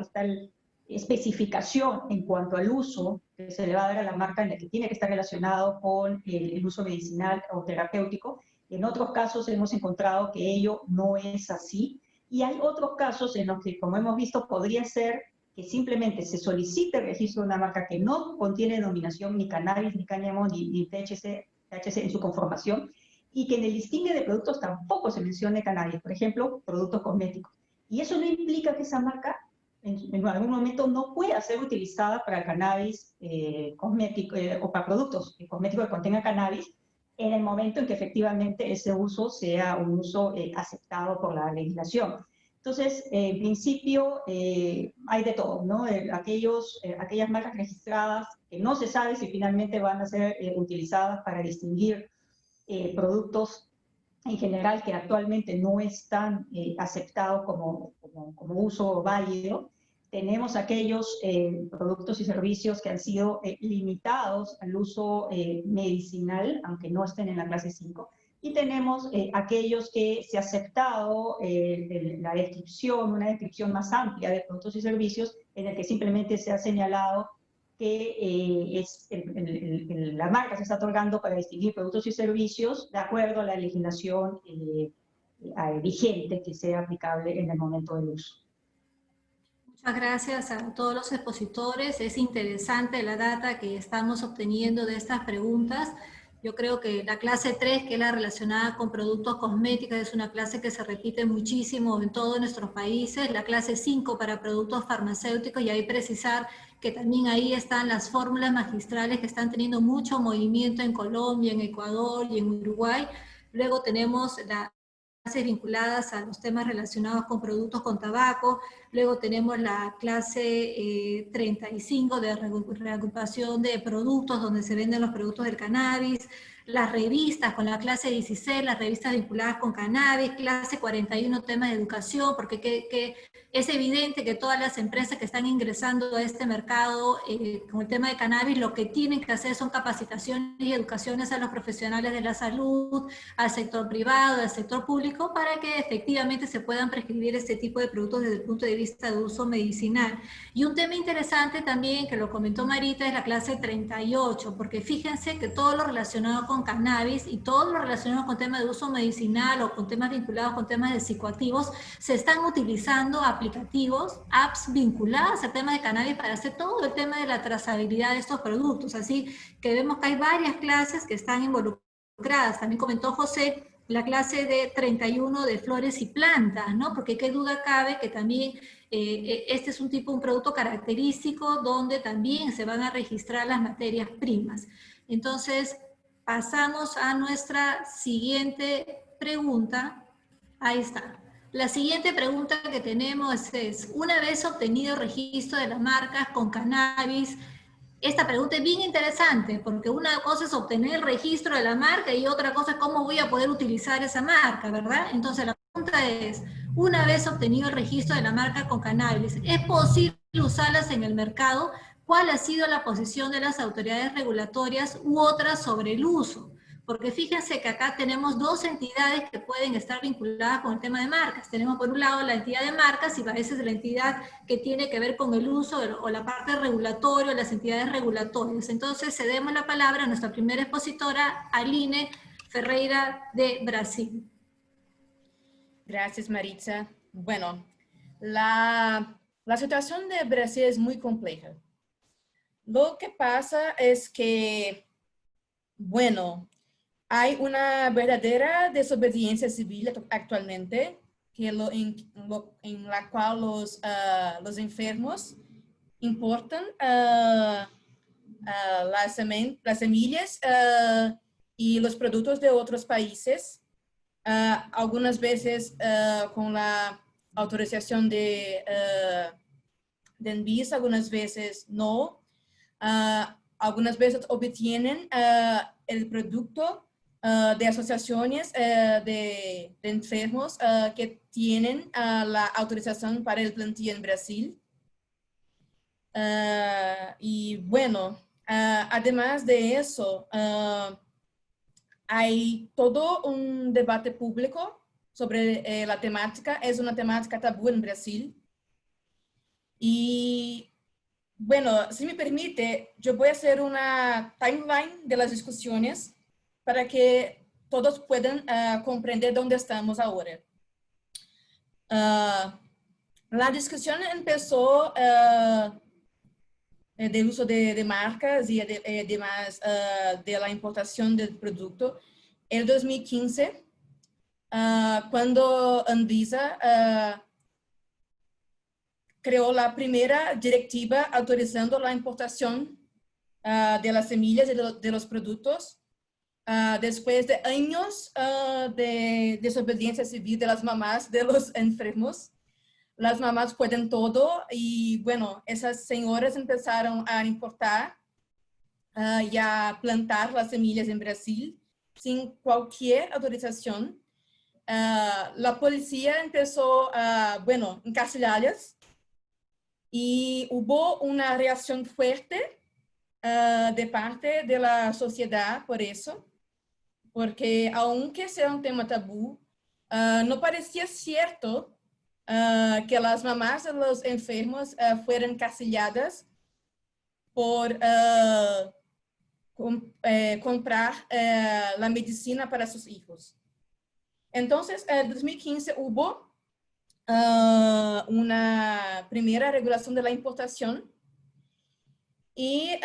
especificación en cuanto al uso que se le va a dar a la marca, en la que tiene que estar relacionado con el uso medicinal o terapéutico. En otros casos hemos encontrado que ello no es así, y hay otros casos en los que, como hemos visto, podría ser que simplemente se solicite el registro de una marca que no contiene denominación ni cannabis, ni cáñamo, ni THC en su conformación, y que en el distingue de productos tampoco se mencione cannabis, por ejemplo, productos cosméticos. Y eso no implica que esa marca en algún momento no pueda ser utilizada para el cannabis cosmético o para productos cosméticos que contengan cannabis en el momento en que efectivamente ese uso sea un uso aceptado por la legislación. Entonces, en principio, hay de todo, ¿no? Aquellas marcas registradas que no se sabe si finalmente van a ser utilizadas para distinguir productos en general que actualmente no están aceptados como uso válido. Tenemos aquellos productos y servicios que han sido limitados al uso medicinal, aunque no estén en la clase 5. Y tenemos aquellos que se ha aceptado la descripción, una descripción más amplia de productos y servicios, en el que simplemente se ha señalado que la marca se está otorgando para distinguir productos y servicios de acuerdo a la legislación vigente que sea aplicable en el momento del uso. Muchas gracias a todos los expositores. Es interesante la data que estamos obteniendo de estas preguntas. Yo creo que la clase 3, que es la relacionada con productos cosméticos, es una clase que se repite muchísimo en todos nuestros países. La clase 5 para productos farmacéuticos, y ahí precisar que también ahí están las fórmulas magistrales que están teniendo mucho movimiento en Colombia, en Ecuador y en Uruguay. Luego tenemos las clases vinculadas a los temas relacionados con productos con tabaco. Luego tenemos la clase 35 de reagrupación de productos donde se venden los productos del cannabis. Las revistas con la clase 16, las revistas vinculadas con cannabis. Clase 41, temas de educación, porque es evidente que todas las empresas que están ingresando a este mercado con el tema de cannabis, lo que tienen que hacer son capacitaciones y educaciones a los profesionales de la salud, al sector privado, al sector público, para que efectivamente se puedan prescribir este tipo de productos desde el punto de vista de uso medicinal. Y un tema interesante también, que lo comentó Marita, es la clase 38, porque fíjense que todo lo relacionado con cannabis y todo lo relacionado con temas de uso medicinal o con temas vinculados con temas de psicoactivos, se están utilizando aplicativos, apps vinculadas al tema de cannabis para hacer todo el tema de la trazabilidad de estos productos. Así que vemos que hay varias clases que están involucradas. También comentó José la clase de 31 de flores y plantas, ¿no? Porque qué duda cabe que también este es un producto característico donde también se van a registrar las materias primas. Entonces, pasamos a nuestra siguiente pregunta. Ahí está. La siguiente pregunta que tenemos es, una vez obtenido registro de las marcas con cannabis, esta pregunta es bien interesante, porque una cosa es obtener el registro de la marca y otra cosa es cómo voy a poder utilizar esa marca, ¿verdad? Entonces la pregunta es, una vez obtenido el registro de la marca con cannabis, ¿es posible usarlas en el mercado? ¿Cuál ha sido la posición de las autoridades regulatorias u otras sobre el uso? porque fíjense que acá tenemos dos entidades que pueden estar vinculadas con el tema de marcas. Tenemos por un lado la entidad de marcas y a veces la entidad que tiene que ver con el uso o la parte regulatoria, las entidades regulatorias. Entonces cedemos la palabra a nuestra primera expositora, Aline Ferreira de Brasil. Gracias, Maritza. Bueno, la situación de Brasil es muy compleja. Lo que pasa es que, bueno, hay una verdadera desobediencia civil actualmente, en la cual los enfermos importan las semillas y los productos de otros países, algunas veces con la autorización de Anvisa, algunas veces no. Algunas veces obtienen el producto de asociaciones de enfermos que tienen la autorización para el plantilla en Brasil. Y bueno, además de eso, hay todo un debate público sobre la temática. Es una temática tabú en Brasil. Y bueno, si me permite, yo voy a hacer una timeline de las discusiones para que todos puedan comprender dónde estamos ahora. La discusión empezó del uso de marcas y además de la importación del producto en 2015, cuando Anvisa creó la primera directiva autorizando la importación de las semillas y de los productos, después de años de desobediencia civil de las mamás de los enfermos. Las mamás pueden todo y bueno, esas señoras empezaron a importar y a plantar las semillas en Brasil sin cualquier autorización. La policía empezó a, bueno, encarcelarlas. Y hubo una reacción fuerte de parte de la sociedad por eso, porque aunque sea un tema tabú, no parecía cierto que las mamás de los enfermos fueran encarceladas por comprar la medicina para sus hijos. Entonces, en 2015 hubo una primera regulación de la importación y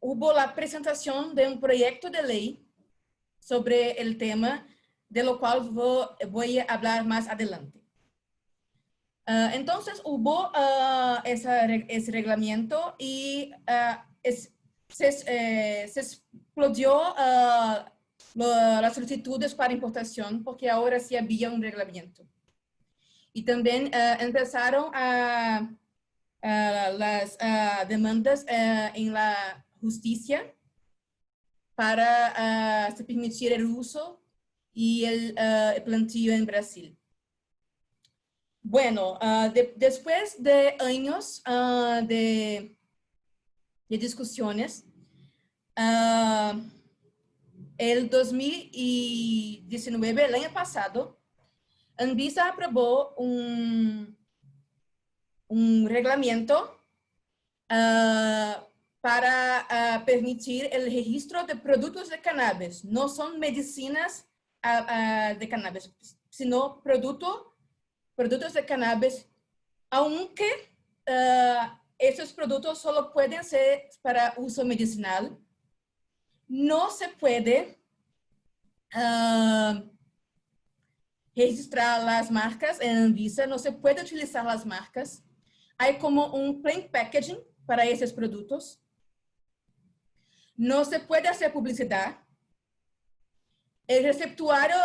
hubo la presentación de un proyecto de ley sobre el tema, de lo cual voy a hablar más adelante. Entonces hubo ese reglamento y se explodió las solicitudes para importación, porque ahora sí había un reglamento. Y también empezaron las demandas en la justicia para se permitir el uso y el plantillo en Brasil. Bueno, después de años de discusiones, el 2019, el año pasado, Anvisa aprobó un reglamento para permitir el registro de productos de cannabis. No son medicinas de cannabis, sino productos de cannabis, aunque esos productos solo pueden ser para uso medicinal. No se puede registrar las marcas en Anvisa, no se puede utilizar las marcas. Hay como un plain packaging para esos productos. No se puede hacer publicidad. El receptuario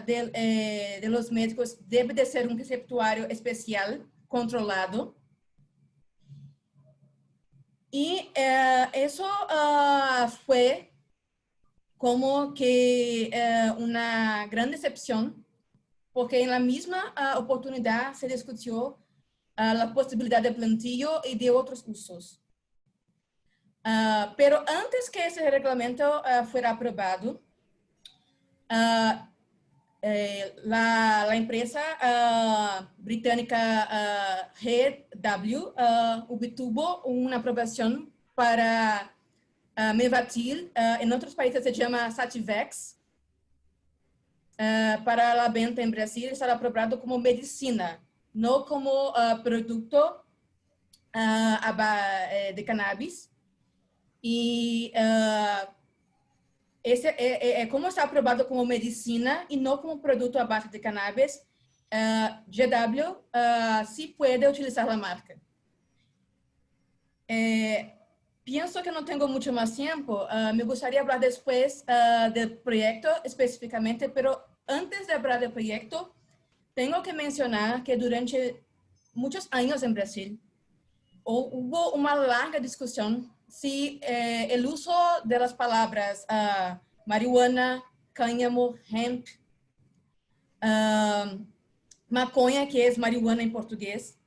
de los médicos debe de ser un receptuario especial, controlado. Y eso fue como que una gran decepción, porque en la misma oportunidad se discutió la posibilidad de plantillo y de otros usos. Pero antes que ese reglamento fuera aprobado, la empresa británica GW obtuvo una aprobación para Mevatil, en otros países se llama Sativex, para la venta en Brasil está aprobado como medicina, no como producto de cannabis. Y como está aprobado como medicina y no como producto a base de cannabis, GW sí puede utilizar la marca. Pienso que no tengo mucho más tiempo. Me gustaría hablar después del proyecto específicamente, pero antes de hablar del proyecto, tengo que mencionar que durante muchos años en Brasil hubo una larga discusión si el uso de las palabras marihuana, cáñamo, hemp, maconha, que es marihuana en portugués,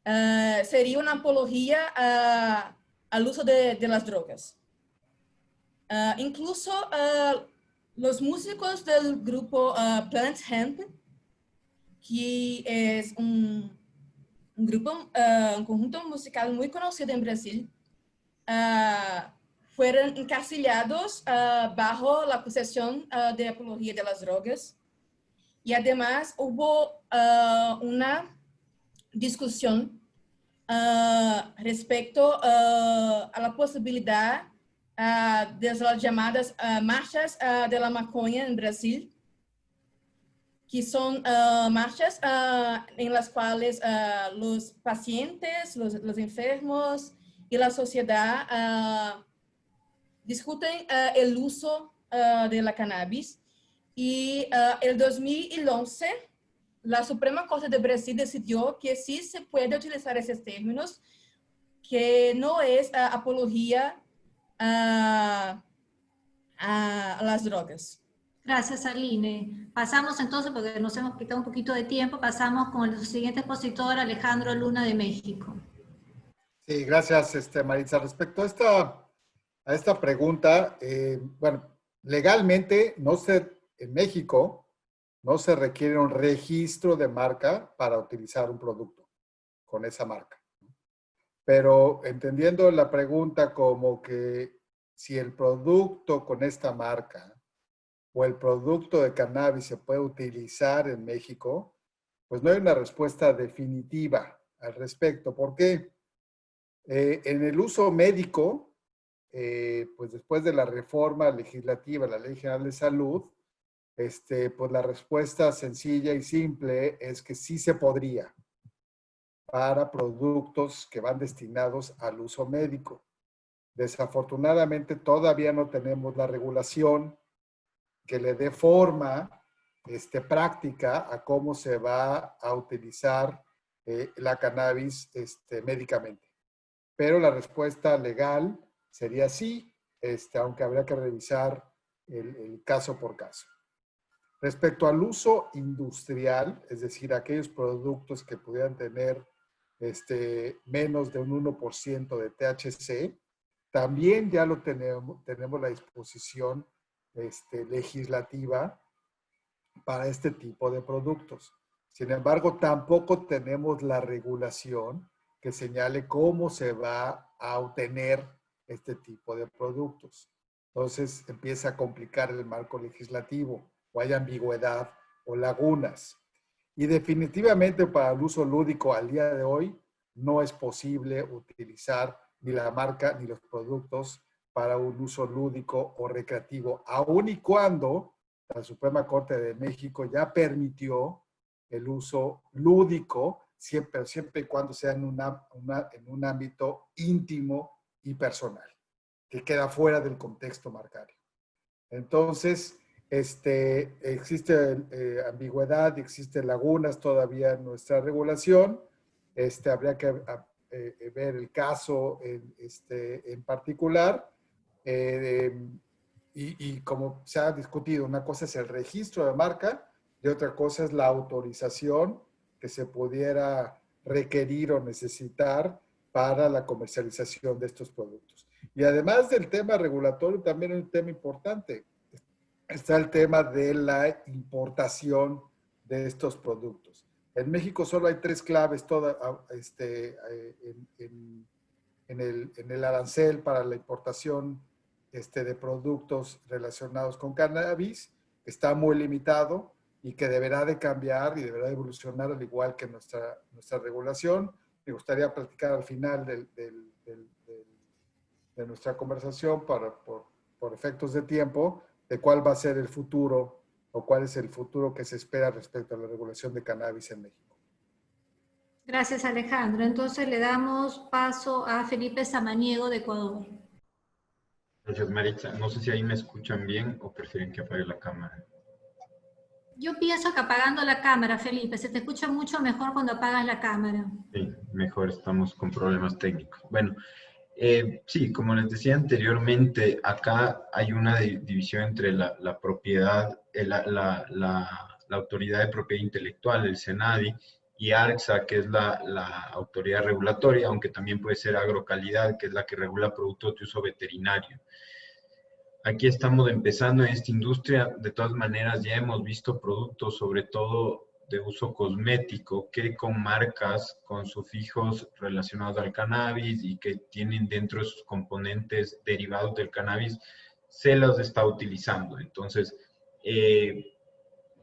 sería una apología al uso de las drogas. Incluso los músicos del grupo Planet Hemp, que es un grupo, un conjunto musical muy conocido en Brasil, fueron encasillados bajo la acusación de apología de las drogas. Y además hubo una discusión respecto a la posibilidad de las llamadas marchas de la maconha en Brasil, que son marchas en las cuales los pacientes, los enfermos y la sociedad discuten el uso de la cannabis. Y en 2011, la Suprema Corte de Brasil decidió que sí se puede utilizar esos términos, que no es apología a las drogas. Gracias, Aline. Pasamos entonces, porque nos hemos quitado un poquito de tiempo, pasamos con el siguiente expositor, Alejandro Luna de México. Sí, gracias, Maritza. Respecto a esta pregunta, bueno, legalmente en México no se requiere un registro de marca para utilizar un producto con esa marca. Pero entendiendo la pregunta como que si el producto con esta marca o el producto de cannabis se puede utilizar en México, pues no hay una respuesta definitiva al respecto. ¿Por qué? En el uso médico, pues después de la reforma legislativa, la Ley General de Salud, pues la respuesta sencilla y simple es que sí se podría para productos que van destinados al uso médico. Desafortunadamente todavía no tenemos la regulación que le dé forma práctica a cómo se va a utilizar la cannabis médicamente. Pero la respuesta legal sería sí, aunque habría que revisar el caso por caso. Respecto al uso industrial, es decir, aquellos productos que pudieran tener menos de un 1% de THC, también ya lo tenemos la disposición legislativa para este tipo de productos. Sin embargo, tampoco tenemos la regulación que señale cómo se va a obtener este tipo de productos. Entonces empieza a complicar el marco legislativo, o hay ambigüedad o lagunas. Y definitivamente para el uso lúdico al día de hoy no es posible utilizar ni la marca ni los productos para un uso lúdico o recreativo, aun y cuando la Suprema Corte de México ya permitió el uso lúdico, siempre y cuando sea en un ámbito íntimo y personal, que queda fuera del contexto marcario. Entonces, existe ambigüedad, existen lagunas todavía en nuestra regulación. Habría que ver el caso en particular. Y como se ha discutido, una cosa es el registro de marca y otra cosa es la autorización que se pudiera requerir o necesitar para la comercialización de estos productos. Y además del tema regulatorio, también hay un tema importante. Está el tema de la importación de estos productos. En México solo hay 3 claves en el arancel para la importación de productos relacionados con cannabis. Está muy limitado y que deberá de cambiar y deberá de evolucionar al igual que nuestra regulación. Me gustaría platicar al final de nuestra conversación por efectos de tiempo, de cuál va a ser el futuro o cuál es el futuro que se espera respecto a la regulación de cannabis en México. Gracias, Alejandro. Entonces le damos paso a Felipe Samaniego de Ecuador. Gracias, Maritza. No sé si ahí me escuchan bien o prefieren que apague la cámara. Yo pienso que apagando la cámara, Felipe, se te escucha mucho mejor cuando apagas la cámara. Sí, mejor, estamos con problemas técnicos. Bueno, sí, como les decía anteriormente, acá hay una división entre la propiedad, la Autoridad de Propiedad Intelectual, el SENADI, y ARCSA, que es la autoridad regulatoria, aunque también puede ser Agrocalidad, que es la que regula productos de uso veterinario. Aquí estamos empezando en esta industria. De todas maneras, ya hemos visto productos, sobre todo de uso cosmético, que con marcas, con sufijos relacionados al cannabis y que tienen dentro de sus componentes derivados del cannabis, se los está utilizando. Entonces,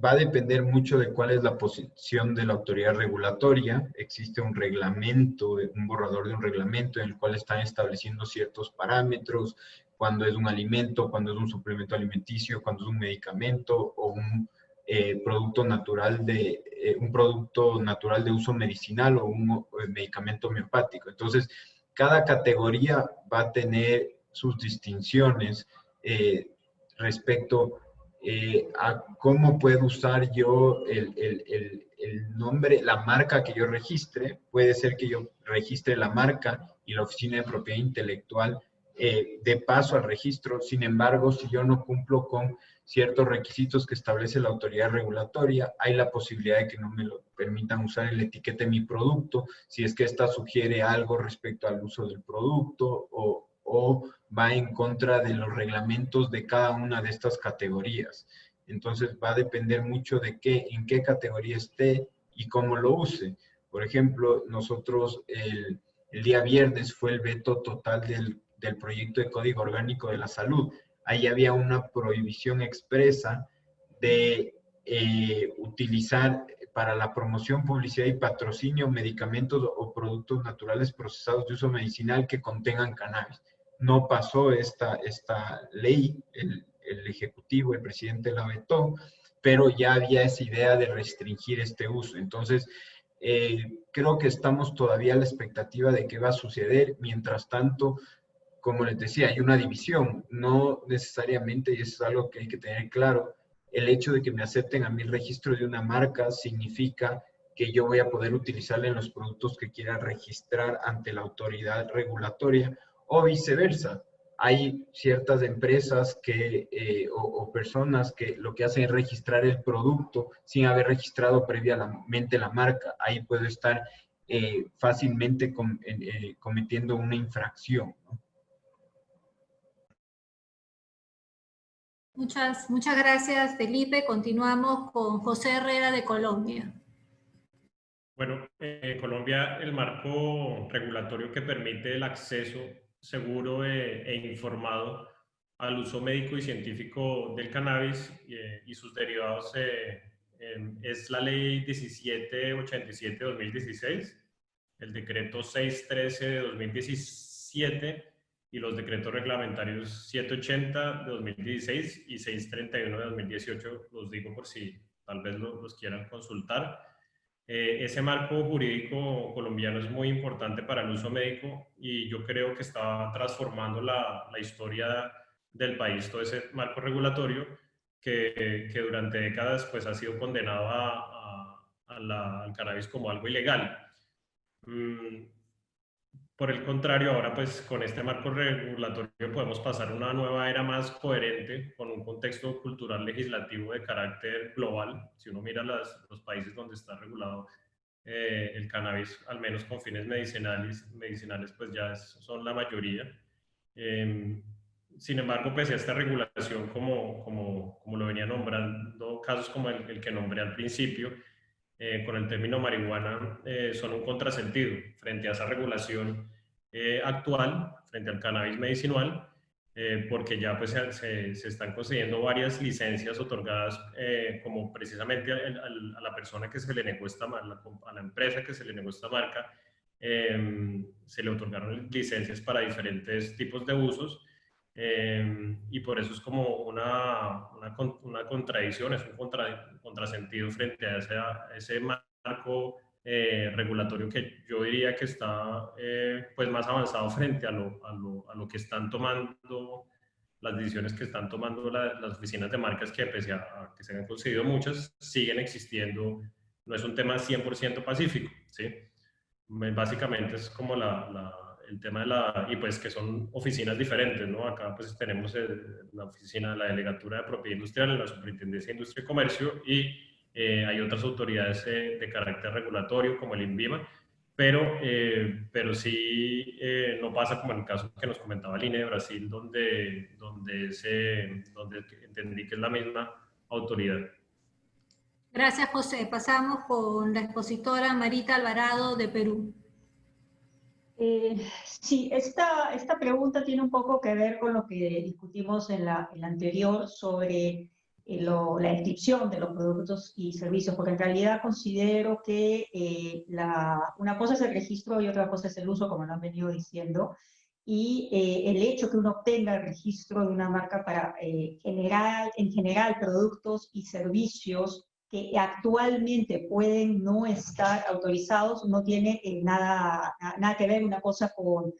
va a depender mucho de cuál es la posición de la autoridad regulatoria. Existe un reglamento, un borrador de un reglamento en el cual están estableciendo ciertos parámetros, cuando es un alimento, cuando es un suplemento alimenticio, cuando es un medicamento o un producto natural de uso medicinal o un medicamento homeopático. Entonces, cada categoría va a tener sus distinciones respecto a cómo puedo usar yo el nombre, la marca que yo registre. Puede ser que yo registre la marca y la Oficina de Propiedad Intelectual de paso al registro. Sin embargo, si yo no cumplo con ciertos requisitos que establece la autoridad regulatoria, hay la posibilidad de que no me lo permitan usar en la etiqueta de mi producto, si es que esta sugiere algo respecto al uso del producto o va en contra de los reglamentos de cada una de estas categorías. Entonces va a depender mucho de en qué categoría esté y cómo lo use. Por ejemplo, nosotros el día viernes fue el veto total del proyecto de Código Orgánico de la Salud. Ahí había una prohibición expresa de utilizar para la promoción, publicidad y patrocinio medicamentos o productos naturales procesados de uso medicinal que contengan cannabis. No pasó esta ley, el Ejecutivo, el presidente la vetó, pero ya había esa idea de restringir este uso. Entonces, creo que estamos todavía a la expectativa de qué va a suceder. Mientras tanto, como les decía, hay una división. No necesariamente, y eso es algo que hay que tener claro, el hecho de que me acepten a mí el registro de una marca significa que yo voy a poder utilizarla en los productos que quiera registrar ante la autoridad regulatoria, o viceversa. Hay ciertas empresas o personas que lo que hacen es registrar el producto sin haber registrado previamente la marca. Ahí puedo estar fácilmente cometiendo una infracción, ¿no? Muchas gracias, Felipe. Continuamos con José Herrera de Colombia. Bueno, en Colombia el marco regulatorio que permite el acceso seguro e informado al uso médico y científico del cannabis y sus derivados es la Ley 1787 de 2016, el Decreto 613 de 2017 y los decretos reglamentarios 780 de 2016 y 631 de 2018, los digo por si tal vez los quieran consultar. Ese marco jurídico colombiano es muy importante para el uso médico y yo creo que está transformando la historia del país, todo ese marco regulatorio que durante décadas pues, ha sido condenado al cannabis como algo ilegal. Por el contrario, ahora pues con este marco regulatorio podemos pasar a una nueva era más coherente con un contexto cultural legislativo de carácter global. Si uno mira los países donde está regulado el cannabis, al menos con fines medicinales pues ya son la mayoría. Sin embargo, pese a esta regulación, como lo venía nombrando, casos como el que nombré al principio, con el término marihuana, son un contrasentido frente a esa regulación actual, frente al cannabis medicinal, porque ya pues, se están concediendo varias licencias otorgadas como precisamente a la persona que se le negó esta marca, a la empresa que se le negó esta marca, se le otorgaron licencias para diferentes tipos de usos, y por eso es como una contradicción, es un contrasentido frente a ese marco regulatorio que yo diría que está pues más avanzado frente a lo que están tomando, las decisiones que están tomando las oficinas de marcas, que pese a que se han conseguido muchas, siguen existiendo. No es un tema 100% pacífico, ¿sí? Básicamente es como el tema de y pues que son oficinas diferentes, ¿no? Acá pues tenemos la oficina, la Delegatura de Propiedad Industrial, la Superintendencia de Industria y Comercio, y hay otras autoridades de carácter regulatorio como el INVIMA, pero sí no pasa como en el caso que nos comentaba el INE de Brasil, donde entendí que es la misma autoridad. Gracias, José. Pasamos con la expositora Marita Alvarado de Perú. Sí, esta pregunta tiene un poco que ver con lo que discutimos en la anterior sobre la descripción de los productos y servicios, porque en realidad considero que una cosa es el registro y otra cosa es el uso, como lo han venido diciendo, y el hecho que uno obtenga el registro de una marca para en general productos y servicios que actualmente pueden no estar autorizados, no tiene nada que ver una cosa con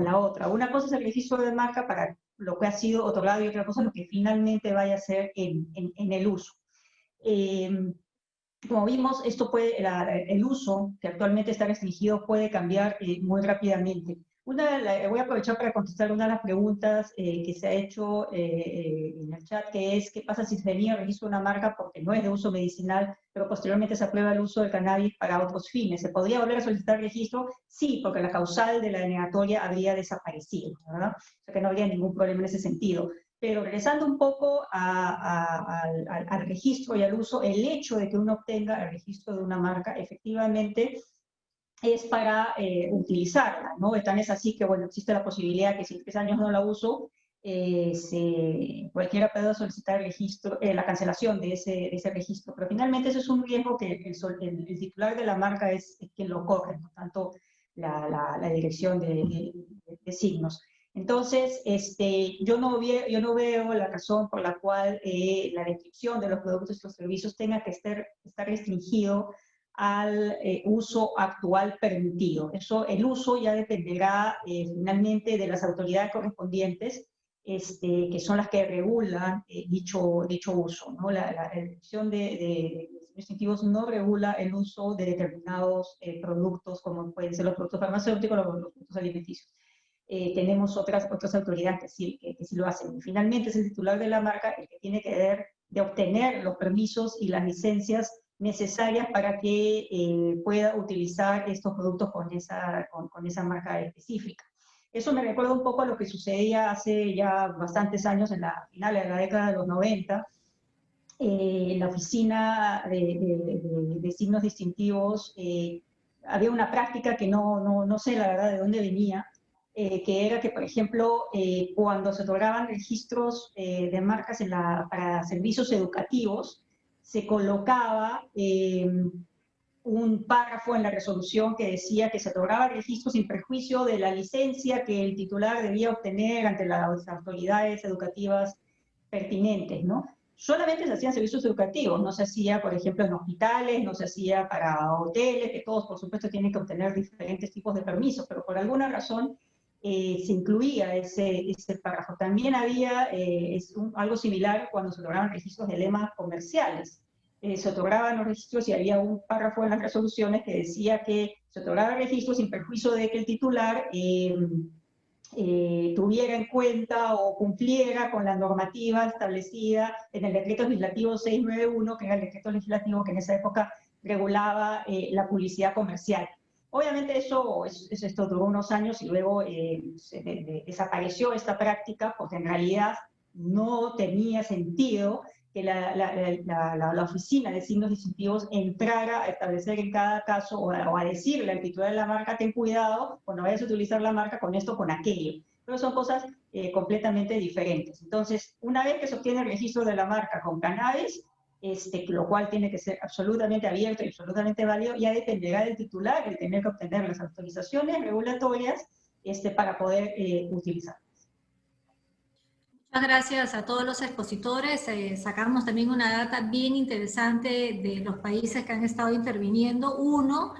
la otra. Una cosa es el registro de marca para lo que ha sido otorgado y otra cosa es lo que finalmente vaya a ser en el uso. Como vimos, el uso que actualmente está restringido puede cambiar muy rápidamente. Voy a aprovechar para contestar una de las preguntas que se ha hecho en el chat, que es: ¿qué pasa si se niega el registro de una marca porque no es de uso medicinal, pero posteriormente se aprueba el uso del cannabis para otros fines? ¿Se podría volver a solicitar registro? Sí, porque la causal de la denegatoria habría desaparecido, ¿verdad? O sea que no habría ningún problema en ese sentido. Pero regresando un poco al registro y al uso, el hecho de que uno obtenga el registro de una marca efectivamente es para utilizarla, ¿no? Tan es así que, bueno, existe la posibilidad que si en 3 años no la uso, cualquiera pueda solicitar el registro, la cancelación de ese registro, pero finalmente eso es un riesgo que el titular de la marca es quien lo corre, no tanto la dirección de signos. Entonces, yo no veo la razón por la cual la descripción de los productos y los servicios tenga que estar restringido al uso actual permitido. El uso ya dependerá finalmente de las autoridades correspondientes, que son las que regulan dicho uso, ¿no? La dirección de dispositivos no regula el uso de determinados productos, como pueden ser los productos farmacéuticos o los productos alimenticios. Tenemos otras autoridades que sí lo hacen. Y finalmente es el titular de la marca el que tiene que ver de obtener los permisos y las licencias necesarias para que pueda utilizar estos productos con esa marca específica. Eso me recuerda un poco a lo que sucedía hace ya bastantes años, en la final de la década de los 90, en la oficina de signos distintivos. Había una práctica que no sé la verdad de dónde venía, que era que, por ejemplo, cuando se otorgaban registros de marcas para servicios educativos, se colocaba un párrafo en la resolución que decía que se otorgaba registro sin perjuicio de la licencia que el titular debía obtener ante las autoridades educativas pertinentes, ¿no? Solamente se hacían servicios educativos, no se hacía, por ejemplo, en hospitales, no se hacía para hoteles, que todos, por supuesto, tienen que obtener diferentes tipos de permisos, pero por alguna razón se incluía ese párrafo. También había algo similar cuando se otorgaban registros de lemas comerciales. Se otorgaban los registros y había un párrafo en las resoluciones que decía que se otorgaba registros sin perjuicio de que el titular tuviera en cuenta o cumpliera con la normativa establecida en el decreto legislativo 691, que era el decreto legislativo que en esa época regulaba la publicidad comercial. Obviamente esto duró unos años y luego desapareció esta práctica porque en realidad no tenía sentido que la oficina de signos distintivos entrara a establecer en cada caso o a decirle al titular de la marca, ten cuidado cuando vayas a utilizar la marca con esto, con aquello. Pero son cosas completamente diferentes. Entonces, una vez que se obtiene el registro de la marca con cannabis, lo cual tiene que ser absolutamente abierto y absolutamente válido, ya dependerá del titular el tener que obtener las autorizaciones regulatorias para poder utilizar. Muchas gracias a todos los expositores. Sacamos también una data bien interesante de los países que han estado interviniendo. Uno,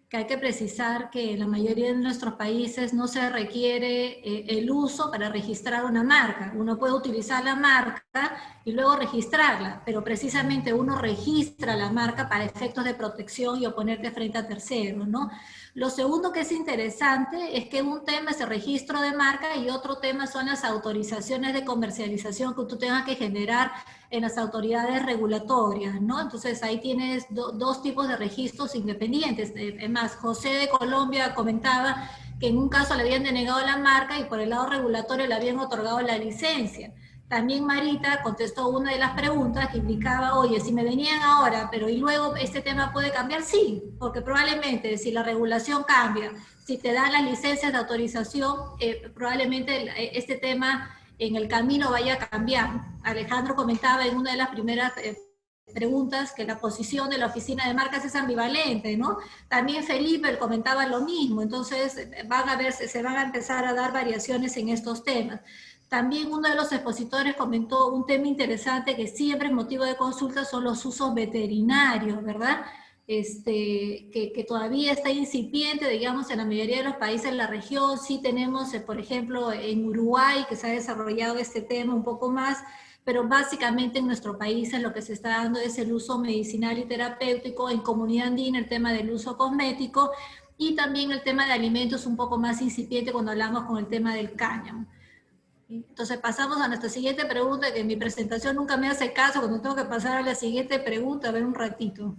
que hay que precisar que en la mayoría de nuestros países no se requiere el uso para registrar una marca. Uno puede utilizar la marca y luego registrarla, pero precisamente uno registra la marca para efectos de protección y oponerte frente a terceros, ¿no? Lo segundo que es interesante es que un tema es el registro de marca y otro tema son las autorizaciones de comercialización que tú tengas que generar en las autoridades regulatorias, ¿no? Entonces ahí tienes dos tipos de registros independientes. Es más, José de Colombia comentaba que en un caso le habían denegado la marca y por el lado regulatorio le habían otorgado la licencia. También Marita contestó una de las preguntas que implicaba, oye, si me venían ahora, pero y luego este tema puede cambiar, sí, porque probablemente si la regulación cambia, si te dan las licencias de autorización, probablemente este tema en el camino vaya a cambiar. Alejandro comentaba en una de las primeras preguntas que la posición de la oficina de marcas es ambivalente, ¿no? También Felipe comentaba lo mismo, entonces se van a empezar a dar variaciones en estos temas. También uno de los expositores comentó un tema interesante que siempre es motivo de consulta, son los usos veterinarios, ¿verdad? Que todavía está incipiente, digamos, en la mayoría de los países de la región. Sí tenemos, por ejemplo, en Uruguay, que se ha desarrollado este tema un poco más, pero básicamente en nuestro país lo que se está dando es el uso medicinal y terapéutico, en comunidad andina el tema del uso cosmético, y también el tema de alimentos un poco más incipiente cuando hablamos con el tema del cáñamo. Entonces pasamos a nuestra siguiente pregunta, que en mi presentación nunca me hace caso cuando tengo que pasar a la siguiente pregunta, a ver un ratito.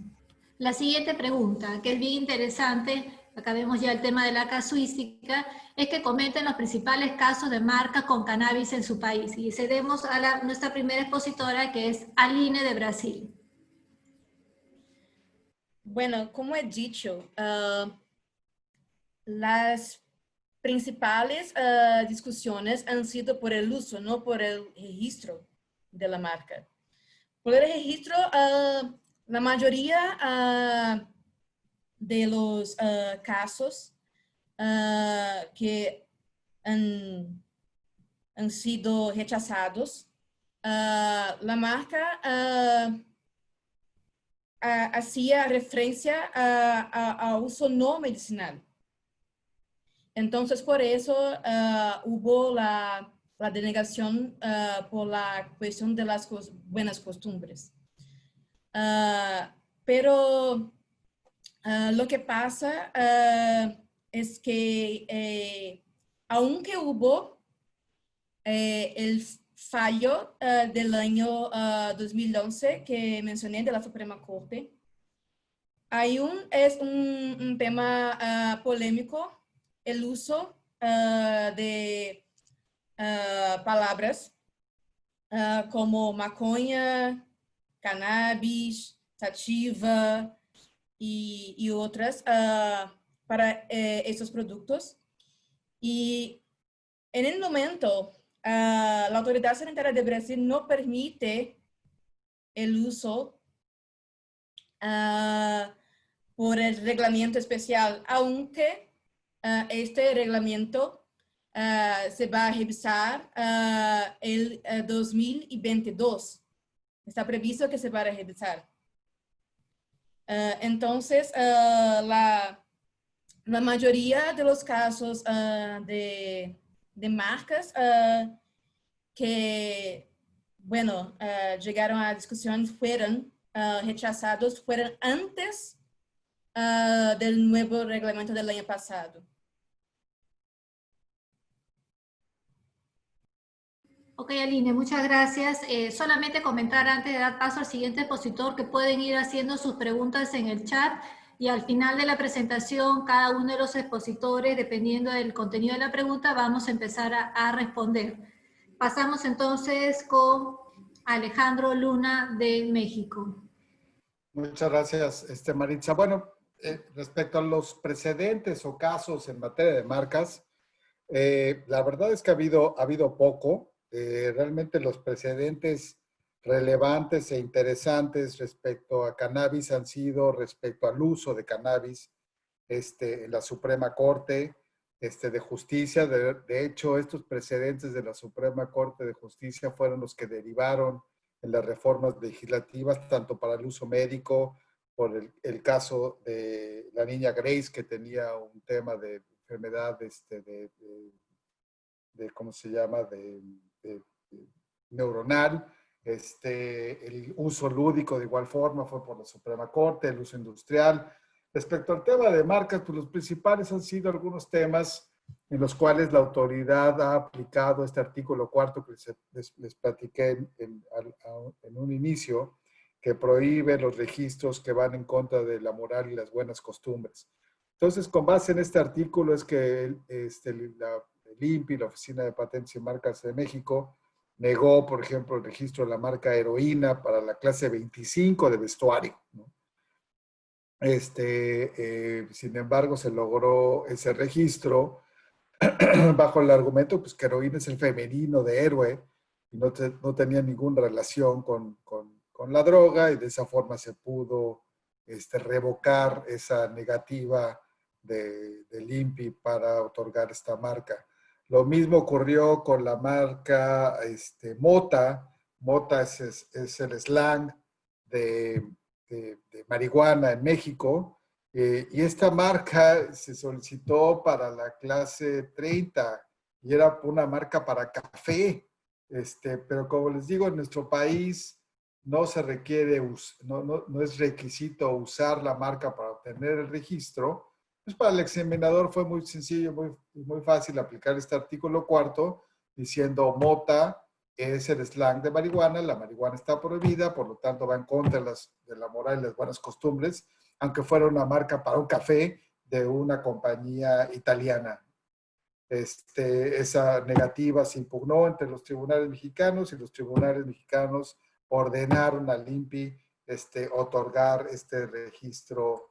La siguiente pregunta, que es bien interesante, acá vemos ya el tema de la casuística, es que comenten los principales casos de marcas con cannabis en su país. Y cedemos a nuestra primera expositora, que es Aline de Brasil. Bueno, como he dicho, las principales discusiones han sido por el uso, no por el registro de la marca. Por el registro, la mayoría de los casos que han sido rechazados, la marca hacía referencia a uso no medicinal. Entonces, por eso hubo la denegación por la cuestión de las buenas costumbres. Pero lo que pasa es que aunque hubo el fallo del año 2011 que mencioné de la Suprema Corte, es un tema polémico el uso de palabras como maconha, cannabis, sativa y otras para estos productos. Y en el momento, la Autoridad Sanitaria de Brasil no permite el uso por el reglamento especial, aunque este reglamento se va a revisar el 2022. Está previsto que se va a revisar. Entonces, la mayoría de los casos de marcas que, bueno, llegaron a discusión fueron rechazados, fueron antes del nuevo reglamento del año pasado. Ok, Aline, muchas gracias. Solamente comentar antes de dar paso al siguiente expositor que pueden ir haciendo sus preguntas en el chat y al final de la presentación, cada uno de los expositores, dependiendo del contenido de la pregunta, vamos a empezar a responder. Pasamos entonces con Alejandro Luna de México. Muchas gracias, Maritza. Bueno, respecto a los precedentes o casos en materia de marcas, la verdad es que ha habido poco. Realmente los precedentes relevantes e interesantes respecto a cannabis han sido respecto al uso de cannabis en la Suprema Corte de Justicia. De hecho, estos precedentes de la Suprema Corte de Justicia fueron los que derivaron en las reformas legislativas, tanto para el uso médico, por el caso de la niña Grace, que tenía un tema de enfermedad ¿cómo se llama?, de neuronal. El uso lúdico de igual forma fue por la Suprema Corte, el uso industrial. Respecto al tema de marcas, pues los principales han sido algunos temas en los cuales la autoridad ha aplicado este artículo 4 que les platiqué en un inicio, que prohíbe los registros que van en contra de la moral y las buenas costumbres. Entonces, con base en este artículo es que el INPI, la Oficina de Patentes y Marcas de México, negó, por ejemplo, el registro de la marca Heroína para la clase 25 de vestuario, ¿no? Sin embargo, se logró ese registro bajo el argumento pues, que heroína es el femenino de héroe y no tenía ninguna relación con la droga, y de esa forma se pudo revocar esa negativa del INPI para otorgar esta marca. Lo mismo ocurrió con la marca Mota. Mota es el slang de marihuana en México. Y esta marca se solicitó para la clase 30 y era una marca para café. Pero como les digo, en nuestro país no se requiere, no es requisito usar la marca para obtener el registro. Pues para el examinador fue muy sencillo, muy fácil aplicar este artículo 4 diciendo mota es el slang de marihuana, la marihuana está prohibida, por lo tanto va en contra de la moral y las buenas costumbres, aunque fuera una marca para un café de una compañía italiana. Esa negativa se impugnó entre los tribunales mexicanos y los tribunales mexicanos ordenaron al INPI otorgar este registro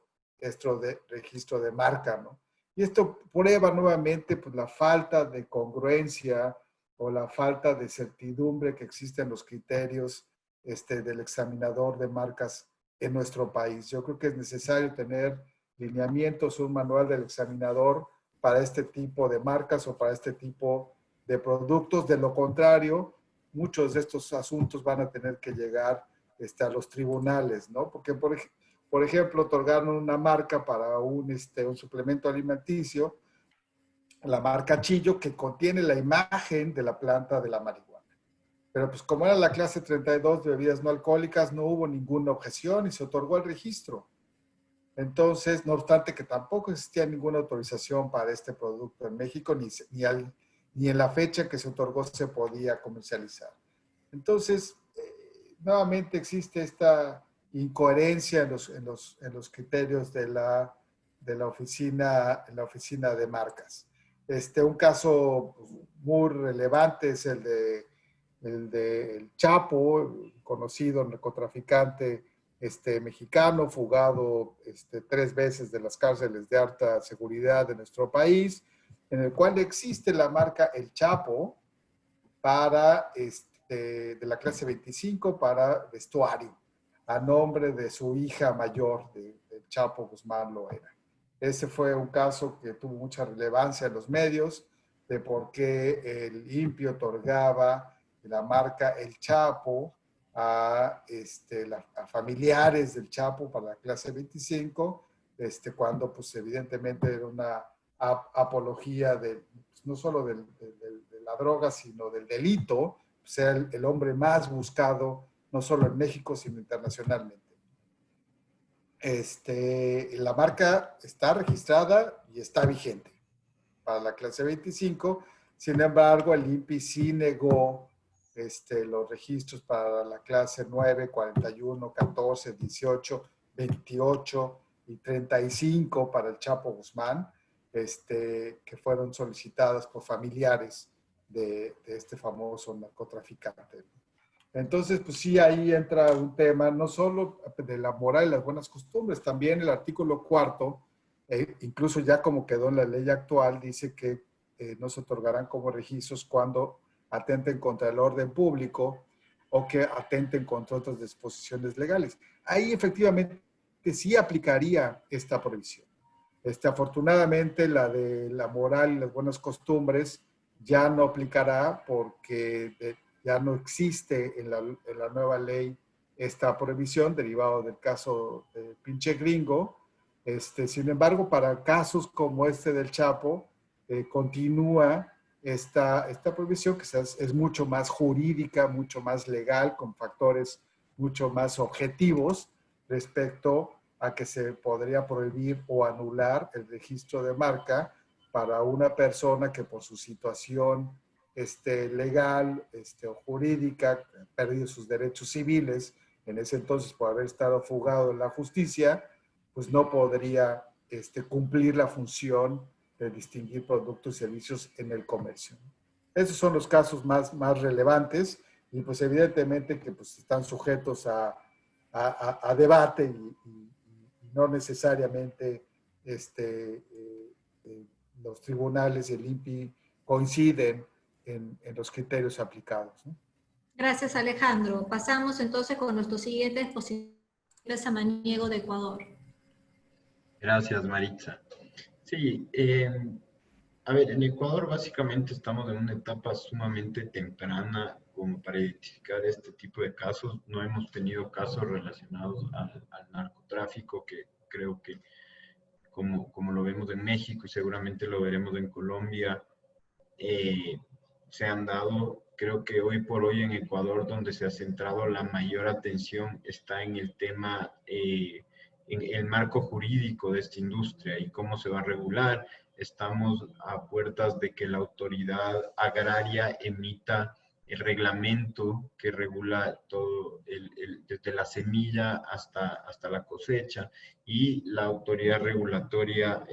de marca, ¿no? Y esto prueba nuevamente pues, la falta de congruencia o la falta de certidumbre que existe en los criterios del examinador de marcas en nuestro país. Yo creo que es necesario tener lineamientos, un manual del examinador para este tipo de marcas o para este tipo de productos. De lo contrario, muchos de estos asuntos van a tener que llegar a los tribunales, ¿no? Porque, por ejemplo, otorgaron una marca para un suplemento alimenticio, la marca Chillo, que contiene la imagen de la planta de la marihuana. Pero pues como era la clase 32 de bebidas no alcohólicas, no hubo ninguna objeción y se otorgó el registro. Entonces, no obstante que tampoco existía ninguna autorización para este producto en México, ni en la fecha que se otorgó se podía comercializar. Entonces, nuevamente existe esta incoherencia en los criterios de la oficina de marcas. Un caso muy relevante es el de Chapo, conocido narcotraficante mexicano, fugado 3 veces de las cárceles de alta seguridad de nuestro país, en el cual existe la marca El Chapo para de la clase 25 para vestuario, a nombre de su hija mayor, del Chapo Guzmán Loera. Ese fue un caso que tuvo mucha relevancia en los medios, de por qué el INPI otorgaba la marca El Chapo a familiares del Chapo para la clase 25, cuando pues evidentemente era una apología no solo de la droga, sino del delito, sea el hombre más buscado, no solo en México, sino internacionalmente. La marca está registrada y está vigente para la clase 25, sin embargo, el INPI sí negó los registros para la clase 9, 41, 14, 18, 28 y 35 para el Chapo Guzmán, que fueron solicitadas por familiares de este famoso narcotraficante. Entonces, pues sí, ahí entra un tema no solo de la moral y las buenas costumbres, también el artículo 4, incluso ya como quedó en la ley actual, dice que no se otorgarán como registros cuando atenten contra el orden público o que atenten contra otras disposiciones legales. Ahí efectivamente sí aplicaría esta prohibición. Afortunadamente la de la moral y las buenas costumbres ya no aplicará porque ya no existe en la nueva ley esta prohibición derivado del caso de pinche gringo. Sin embargo, para casos como este del Chapo, continúa esta prohibición que es mucho más jurídica, mucho más legal, con factores mucho más objetivos respecto a que se podría prohibir o anular el registro de marca para una persona que por su situación legal o jurídica, ha perdido sus derechos civiles, en ese entonces por haber estado fugado en la justicia, pues no podría cumplir la función de distinguir productos y servicios en el comercio. Esos son los casos más relevantes y pues evidentemente que pues están sujetos a debate y no necesariamente los tribunales y el INPI coinciden en los criterios aplicados, ¿no? Gracias, Alejandro. Pasamos entonces con nuestro siguiente expositor, Samaniego de Ecuador. Gracias, Maritza. Sí, a ver, en Ecuador básicamente estamos en una etapa sumamente temprana como para identificar este tipo de casos. No hemos tenido casos relacionados al narcotráfico, que creo que como lo vemos en México y seguramente lo veremos en Colombia, se han dado. Creo que hoy por hoy en Ecuador, donde se ha centrado la mayor atención, está en el tema, en el marco jurídico de esta industria y cómo se va a regular. Estamos a puertas de que la autoridad agraria emita el reglamento que regula todo, desde la semilla hasta la cosecha, y la autoridad regulatoria,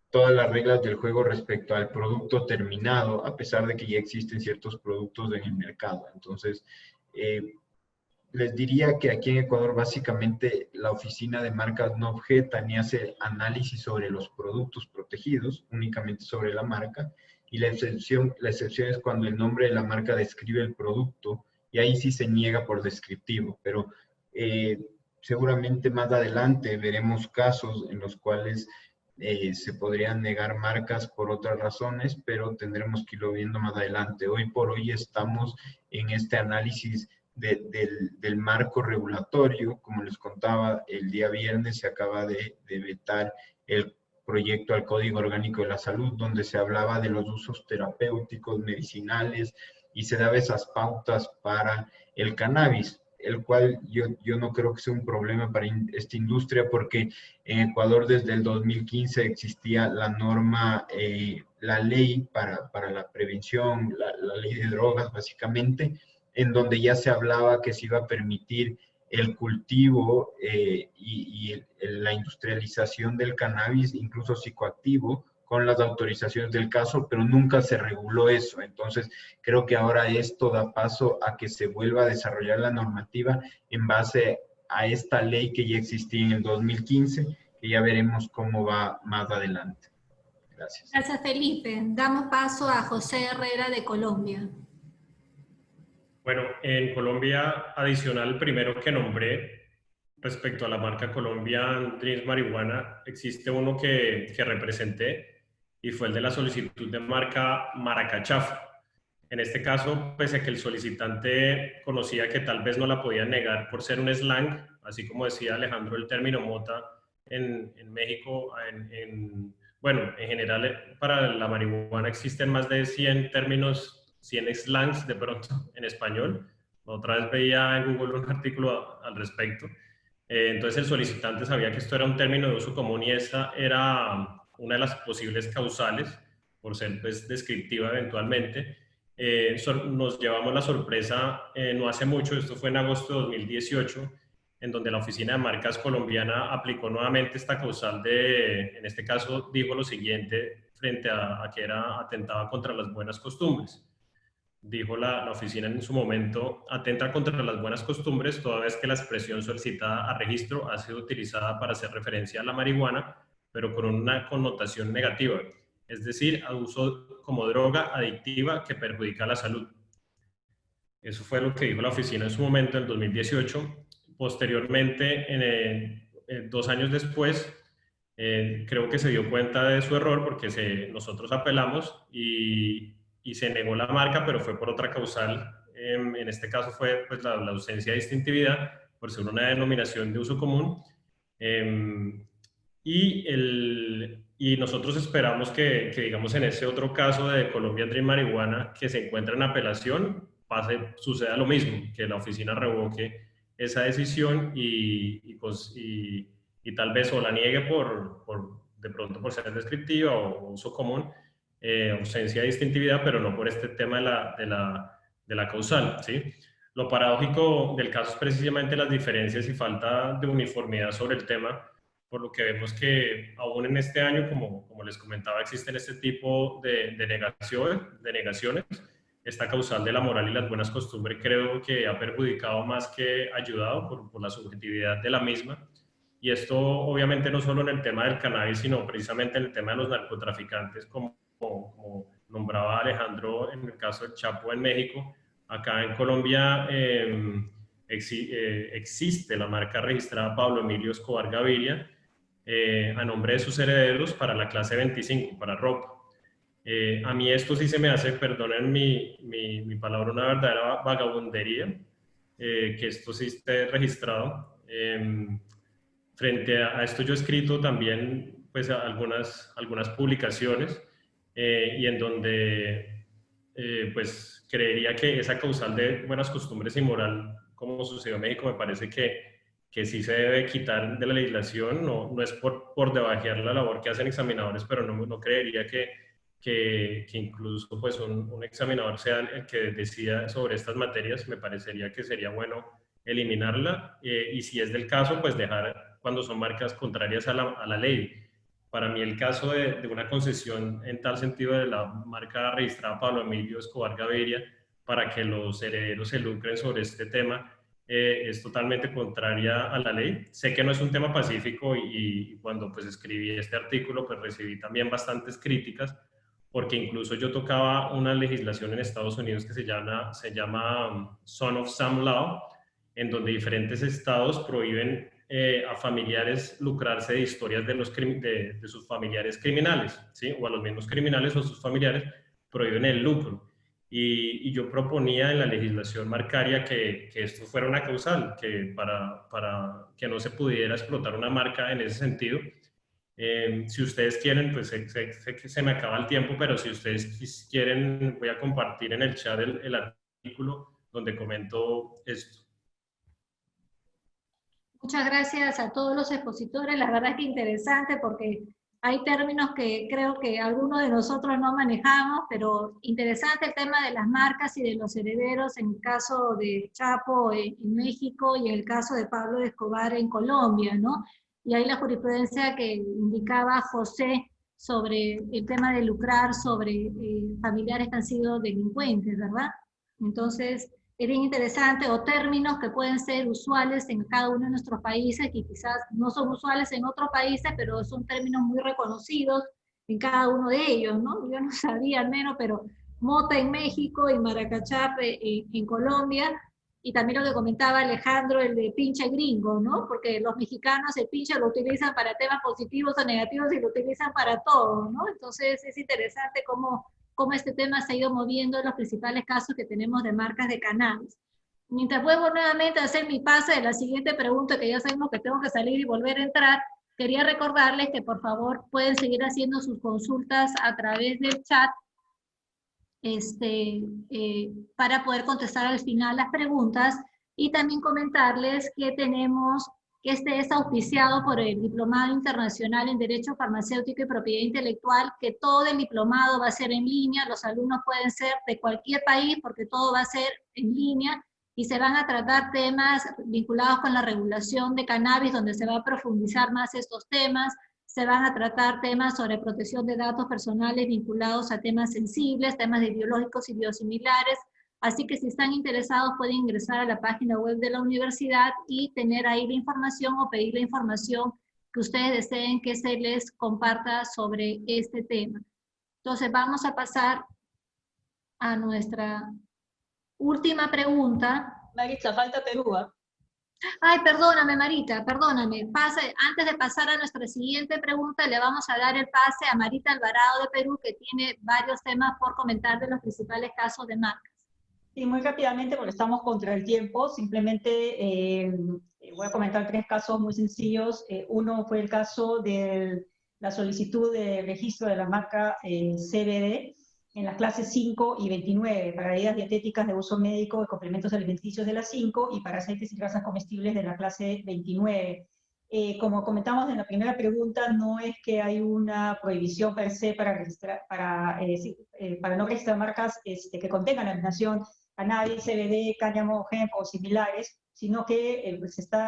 todas las reglas del juego respecto al producto terminado, a pesar de que ya existen ciertos productos en el mercado. Entonces, les diría que aquí en Ecuador básicamente la oficina de marcas no objeta ni hace análisis sobre los productos protegidos, únicamente sobre la marca, y la excepción es cuando el nombre de la marca describe el producto, y ahí sí se niega por descriptivo, pero seguramente más adelante veremos casos en los cuales se podrían negar marcas por otras razones, pero tendremos que irlo viendo más adelante. Hoy por hoy estamos en este análisis del marco regulatorio. Como les contaba, el día viernes se acaba de vetar el proyecto al Código Orgánico de la Salud, donde se hablaba de los usos terapéuticos, medicinales, y se daba esas pautas para el cannabis, el cual yo no creo que sea un problema para esta industria, porque en Ecuador desde el 2015 existía la norma, la ley para la prevención, la ley de drogas básicamente, en donde ya se hablaba que se iba a permitir el cultivo y la industrialización del cannabis, incluso psicoactivo, con las autorizaciones del caso, pero nunca se reguló eso. Entonces, creo que ahora esto da paso a que se vuelva a desarrollar la normativa en base a esta ley que ya existía en el 2015, que ya veremos cómo va más adelante. Gracias. Gracias, Felipe. Damos paso a José Herrera de Colombia. Bueno, en Colombia, adicional al primero que nombré, respecto a la marca Colombian Dreams Marihuana, existe uno que representé, y fue el de la solicitud de marca Maracachafa. En este caso, pese a que el solicitante conocía que tal vez no la podía negar por ser un slang, así como decía Alejandro, el término mota en México, bueno, en general para la marihuana existen más de 100 términos, 100 slangs de pronto en español. Otra vez veía en Google un artículo al respecto. Entonces el solicitante sabía que esto era un término de uso común y esta era una de las posibles causales, por ser pues, descriptiva eventualmente. Nos llevamos la sorpresa no hace mucho, esto fue en agosto de 2018, en donde la Oficina de Marcas colombiana aplicó nuevamente esta causal en este caso dijo lo siguiente frente a que atentaba contra las buenas costumbres. Dijo la oficina en su momento, atenta contra las buenas costumbres toda vez que la expresión solicitada a registro ha sido utilizada para hacer referencia a la marihuana, pero con una connotación negativa, es decir, a uso como droga adictiva que perjudica la salud. Eso fue lo que dijo la oficina en su momento, en 2018. Posteriormente, 2 años después, creo que se dio cuenta de su error porque nosotros apelamos y se negó la marca, pero fue por otra causal. En este caso fue pues, la ausencia de distintividad, por ser una denominación de uso común. Y nosotros esperamos que, digamos, en ese otro caso de Colombian Dream Marihuana, que se encuentra en apelación, suceda lo mismo, que la oficina revoque esa decisión y tal vez o la niegue de pronto por ser descriptiva o uso común, ausencia de distintividad, pero no por este tema de la causal, ¿sí? Lo paradójico del caso es precisamente las diferencias y falta de uniformidad sobre el tema, por lo que vemos que aún en este año, como les comentaba, existen este tipo de negaciones. Esta causal de la moral y las buenas costumbres creo que ha perjudicado más que ayudado por la subjetividad de la misma. Y esto obviamente no solo en el tema del cannabis, sino precisamente en el tema de los narcotraficantes, como nombraba Alejandro en el caso del Chapo en México. Acá en Colombia existe la marca registrada Pablo Emilio Escobar Gaviria a nombre de sus herederos para la clase 25, para ropa. A mí esto sí se me hace, perdonen mi palabra, una verdadera vagabundería, que esto sí esté registrado. Frente a esto yo he escrito también pues, algunas publicaciones y en donde pues creería que esa causal de buenas costumbres y moral, como sucedió en México, me parece que sí se debe quitar de la legislación. No es por debajear la labor que hacen examinadores, pero no creería que incluso pues un examinador sea el que decida sobre estas materias. Me parecería que sería bueno eliminarla y si es del caso, pues dejar cuando son marcas contrarias a la ley. Para mí el caso de una concesión en tal sentido de la marca registrada Pablo Emilio Escobar Gaviria para que los herederos se lucren sobre este tema es totalmente contraria a la ley. Sé que no es un tema pacífico y cuando pues escribí este artículo pues recibí también bastantes críticas porque incluso yo tocaba una legislación en Estados Unidos que se llama Son of Sam Law, en donde diferentes estados prohíben a familiares lucrarse de historias de sus familiares criminales, ¿sí? O a los mismos criminales o sus familiares prohíben el lucro. Y yo proponía en la legislación marcaria que esto fuera una causal, que para que no se pudiera explotar una marca en ese sentido. Si ustedes quieren, pues sé que se me acaba el tiempo, pero si ustedes quieren, voy a compartir en el chat el artículo donde comento esto. Muchas gracias a todos los expositores, la verdad es que interesante porque hay términos que creo que algunos de nosotros no manejamos, pero interesante el tema de las marcas y de los herederos en el caso de Chapo en México y en el caso de Pablo Escobar en Colombia, ¿no? Y ahí la jurisprudencia que indicaba José sobre el tema de lucrar sobre familiares que han sido delincuentes, ¿verdad? Entonces, es bien interesante, o términos que pueden ser usuales en cada uno de nuestros países, que quizás no son usuales en otros países, pero son términos muy reconocidos en cada uno de ellos, ¿no? Yo no sabía al menos, pero mota en México y maracachape en Colombia, y también lo que comentaba Alejandro, el de pinche gringo, ¿no? Porque los mexicanos el pinche lo utilizan para temas positivos o negativos y lo utilizan para todo, ¿no? Entonces es interesante cómo este tema se ha ido moviendo en los principales casos que tenemos de marcas de cannabis. Mientras vuelvo nuevamente a hacer mi pase de la siguiente pregunta, que ya sabemos que tengo que salir y volver a entrar, quería recordarles que por favor pueden seguir haciendo sus consultas a través del chat para poder contestar al final las preguntas, y también comentarles que tenemos que este es auspiciado por el Diplomado Internacional en Derecho Farmacéutico y Propiedad Intelectual, que todo el diplomado va a ser en línea, los alumnos pueden ser de cualquier país porque todo va a ser en línea, y se van a tratar temas vinculados con la regulación de cannabis, donde se va a profundizar más estos temas. Se van a tratar temas sobre protección de datos personales vinculados a temas sensibles, temas de biológicos y biosimilares. Así que si están interesados pueden ingresar a la página web de la universidad y tener ahí la información o pedir la información que ustedes deseen que se les comparta sobre este tema. Entonces vamos a pasar a nuestra última pregunta. Maritza, falta Perú, ¿eh? Ay, perdóname, Marita, perdóname. Antes de pasar a nuestra siguiente pregunta, le vamos a dar el pase a Marita Alvarado de Perú, que tiene varios temas por comentar de los principales casos de marcas. Sí, muy rápidamente, porque estamos contra el tiempo. Simplemente voy a comentar 3 casos muy sencillos. Uno fue el caso de la solicitud de registro de la marca CBD en las clases 5 y 29, para bebidas dietéticas de uso médico y complementos alimenticios de las 5, y para aceites y grasas comestibles de la clase 29. Como comentamos en la primera pregunta, no es que hay una prohibición per se para no registrar marcas que contengan la denominación cannabis, CBD, cáñamo, hemp o similares, sino que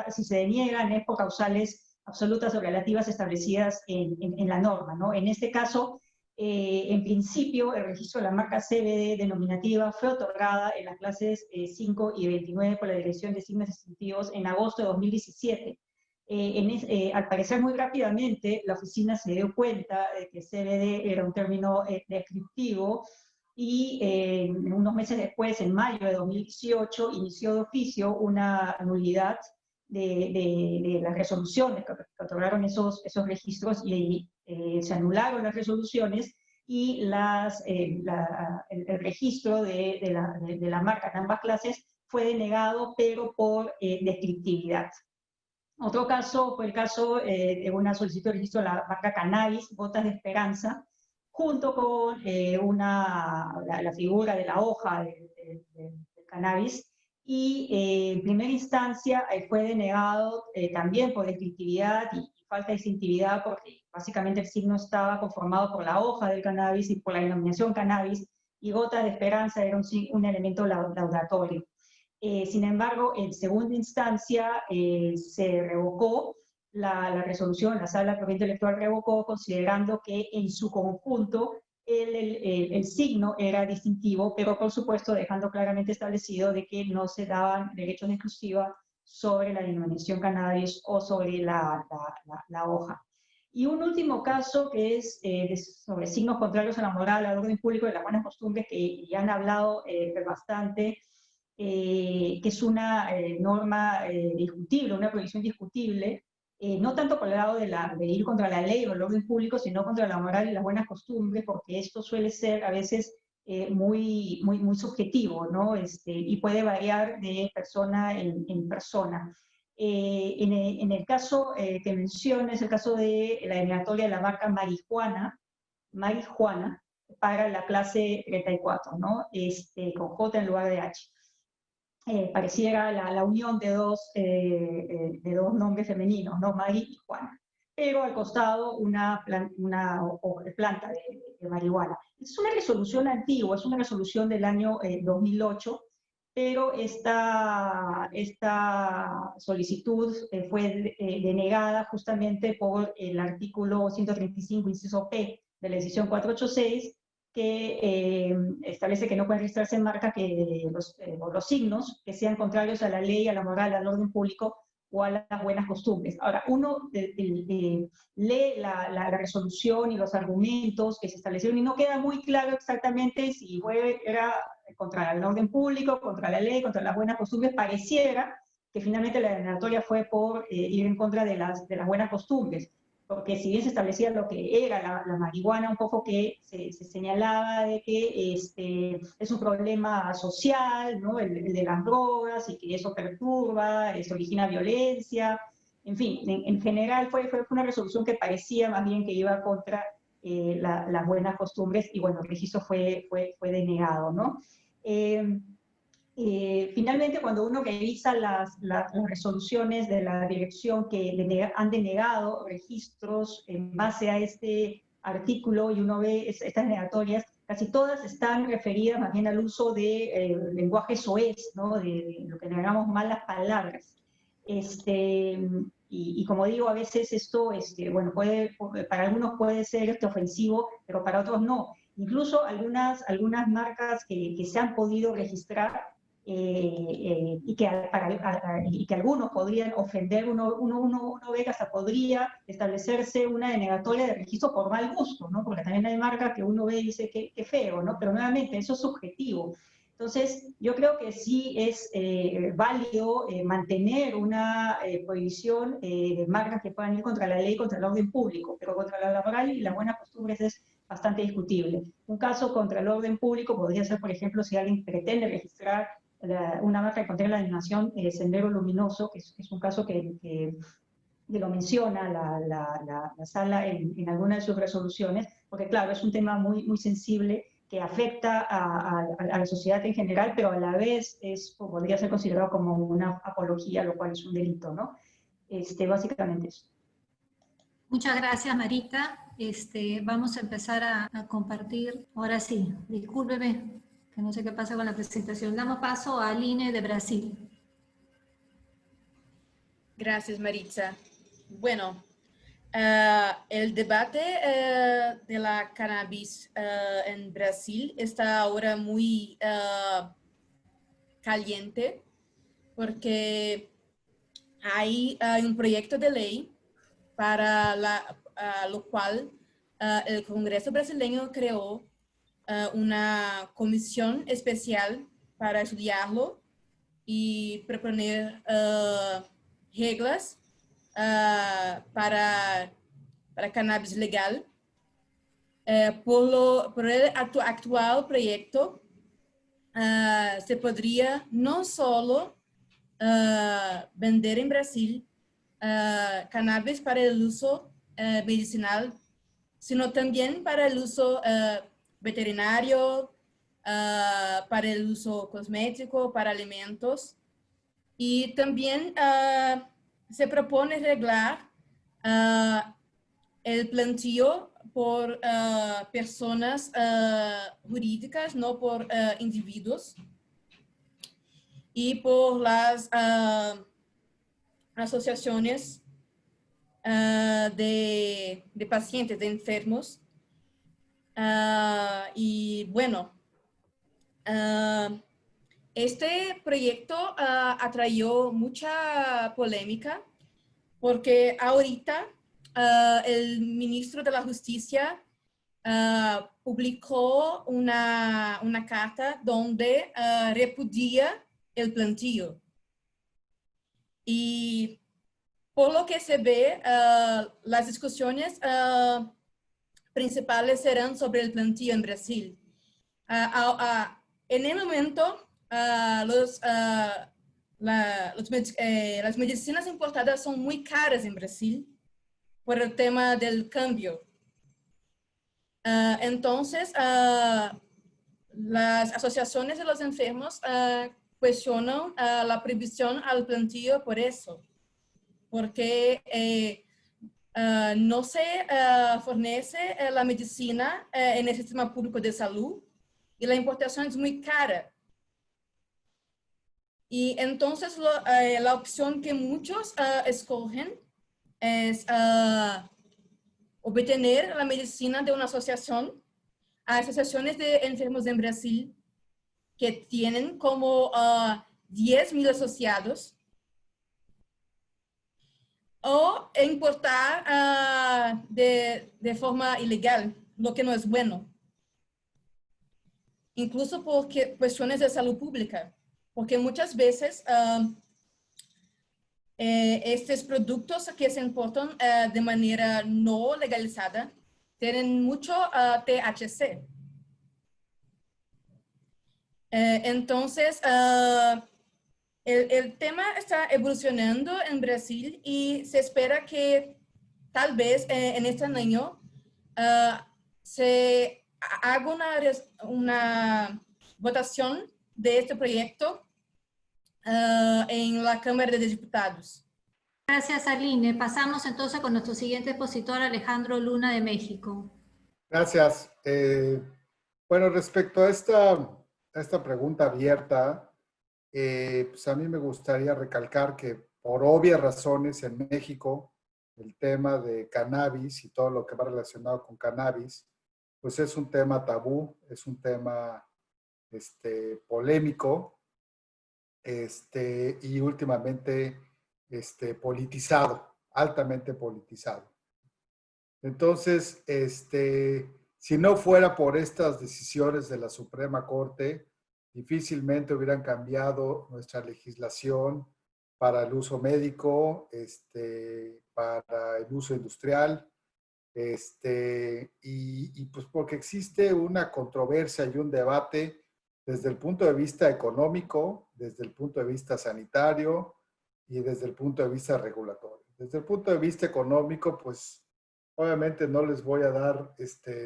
si se deniegan es por causales absolutas o relativas establecidas en la norma, ¿no? En este caso, en principio, el registro de la marca CBD denominativa fue otorgada en las clases 5 y 29 por la Dirección de Signos Distintivos en agosto de 2017. Al parecer, muy rápidamente, la oficina se dio cuenta de que CBD era un término descriptivo, y unos meses después, en mayo de 2018, inició de oficio una nulidad de las resoluciones que otorgaron esos registros, y se anularon las resoluciones, y el registro de la marca en ambas clases fue denegado, pero por descriptividad. Otro caso fue el caso de una solicitud de registro de la marca Cannabis, Gotas de Esperanza, junto con la figura de la hoja del cannabis, y en primera instancia fue denegado también por descriptividad y falta de distintividad, porque básicamente el signo estaba conformado por la hoja del cannabis y por la denominación cannabis, y Gotas de Esperanza era un elemento laudatorio. Sin embargo, en segunda instancia se revocó la resolución, la Sala Corriente Electoral revocó, considerando que en su conjunto el signo era distintivo, pero por supuesto dejando claramente establecido de que no se daban derechos de exclusiva sobre la denominación cannabis o sobre la hoja. Y un último caso que es sobre signos contrarios a la moral, al orden público y las buenas costumbres, que ya han hablado bastante, que es una norma discutible, una prohibición discutible, no tanto por el lado de ir contra la ley o el orden público, sino contra la moral y las buenas costumbres, porque esto suele ser a veces muy subjetivo, ¿no? Y puede variar de persona en persona. En el caso que mencioné, el caso de la eliminatoria de la marca marihuana, para la clase 34, ¿no? Con J en lugar de H. Pareciera la unión de dos nombres femeninos, ¿no? Mari y Juana. Pero al costado una planta de marihuana. Es una resolución antigua, es una resolución del año 2008, pero esta solicitud fue denegada justamente por el artículo 135, inciso P, de la decisión 486, que establece que no pueden registrarse en marca los signos que sean contrarios a la ley, a la moral, al orden público o a las buenas costumbres. Ahora, uno lee la resolución y los argumentos que se establecieron y no queda muy claro exactamente si era contra el orden público, contra la ley, contra las buenas costumbres. Pareciera que finalmente la denegatoria fue por ir en contra de las buenas costumbres, porque si bien se establecía lo que era la marihuana, un poco que se señalaba de que es un problema social, ¿no? El de las drogas, y que eso perturba, eso origina violencia, en fin, en general fue una resolución que parecía más bien que iba contra las buenas costumbres, y bueno, el registro fue denegado, ¿no? Finalmente, cuando uno revisa las resoluciones de la dirección que han denegado registros en base a este artículo, y uno ve estas denegatorias, casi todas están referidas más bien al uso de lenguaje soez, ¿no? De lo que llamamos malas palabras. Y como digo, a veces esto, bueno, para algunos puede ser ofensivo, pero para otros no. Incluso algunas marcas que se han podido registrar y que algunos podrían ofender, uno ve que hasta podría establecerse una denegatoria de registro por mal gusto, ¿no? Porque también hay marcas que uno ve y dice que feo, ¿no? Pero nuevamente, eso es subjetivo. Entonces, yo creo que sí es válido mantener una prohibición de marcas que puedan ir contra la ley, contra el orden público, pero contra la laboral y las buenas costumbres es bastante discutible. Un caso contra el orden público podría ser, por ejemplo, si alguien pretende registrar una marca que contiene la denominación Sendero Luminoso, que es un caso que lo menciona la sala en alguna de sus resoluciones, porque claro, es un tema muy, muy sensible que afecta a la sociedad en general, pero a la vez podría ser considerado como una apología, lo cual es un delito, ¿no? Básicamente eso. Muchas gracias, Marita. Vamos a empezar a compartir. Ahora sí, discúlpeme, que no sé qué pasa con la presentación. Damos paso a Aline de Brasil. Gracias, Maritza. Bueno, el debate de la cannabis en Brasil está ahora muy caliente porque hay un proyecto de ley para lo cual el Congreso brasileño creó una comisión especial para estudiarlo y proponer reglas para cannabis legal. Por el actual proyecto, se podría no solo vender en Brasil cannabis para el uso medicinal, sino también para el uso veterinario, para el uso cosmético, para alimentos. Y también se propone arreglar el plantío por personas jurídicas, no por individuos, y por las asociaciones de pacientes, de enfermos. Y bueno, este proyecto atrayó mucha polémica porque ahorita el ministro de la Justicia publicó una carta donde repudia el plantío. Y por lo que se ve, las discusiones principales serán sobre el plantío en Brasil. En el momento, las medicinas importadas son muy caras en Brasil por el tema del cambio. Entonces, las asociaciones de los enfermos cuestionan la prohibición al plantío por eso, porque no se fornece la medicina en el sistema público de salud y la importación es muy cara. Y entonces la opción que muchos escogen es obtener la medicina de una asociación, asociaciones de enfermos en Brasil que tienen como 10.000 asociados, o importar de forma ilegal, lo que no es bueno. Incluso por cuestiones de salud pública, porque muchas veces estos productos que se importan de manera no legalizada tienen mucho THC. Entonces, el tema está evolucionando en Brasil y se espera que tal vez en este año se haga una votación de este proyecto en la Cámara de Diputados. Gracias, Aline. Pasamos entonces con nuestro siguiente expositor, Alejandro Luna de México. Gracias. Bueno, respecto a esta pregunta abierta, pues a mí me gustaría recalcar que por obvias razones en México el tema de cannabis y todo lo que va relacionado con cannabis, pues es un tema tabú, es un tema polémico y últimamente politizado, altamente politizado. Entonces, si no fuera por estas decisiones de la Suprema Corte, difícilmente hubieran cambiado nuestra legislación para el uso médico, para el uso industrial, y pues porque existe una controversia y un debate desde el punto de vista económico, desde el punto de vista sanitario y desde el punto de vista regulatorio. Desde el punto de vista económico, pues obviamente no les voy a dar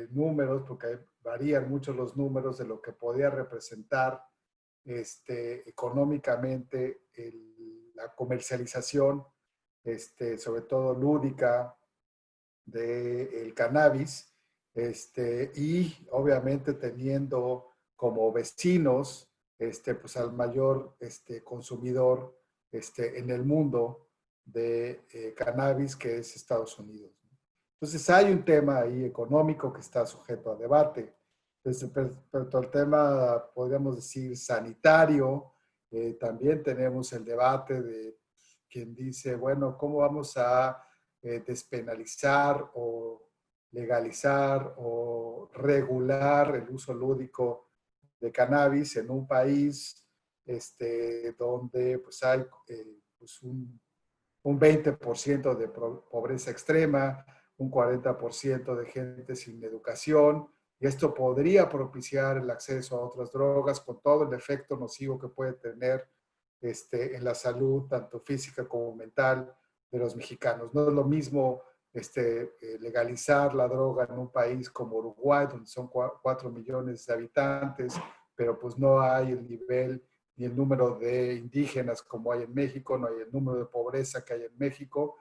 números porque varían mucho los números de lo que podía representar económicamente la comercialización, sobre todo lúdica, del cannabis, y obviamente teniendo como vecinos pues al mayor consumidor en el mundo de cannabis, que es Estados Unidos. Entonces hay un tema ahí económico que está sujeto a debate. Respecto al tema, podríamos decir, sanitario, también tenemos el debate de quien dice, bueno, ¿cómo vamos a despenalizar o legalizar o regular el uso lúdico de cannabis en un país donde pues hay pues un 20% de pobreza extrema, un 40% de gente sin educación, y esto podría propiciar el acceso a otras drogas con todo el efecto nocivo que puede tener en la salud, tanto física como mental, de los mexicanos. No es lo mismo legalizar la droga en un país como Uruguay, donde son 4 millones de habitantes, pero pues no hay el nivel ni el número de indígenas como hay en México, no hay el número de pobreza que hay en México,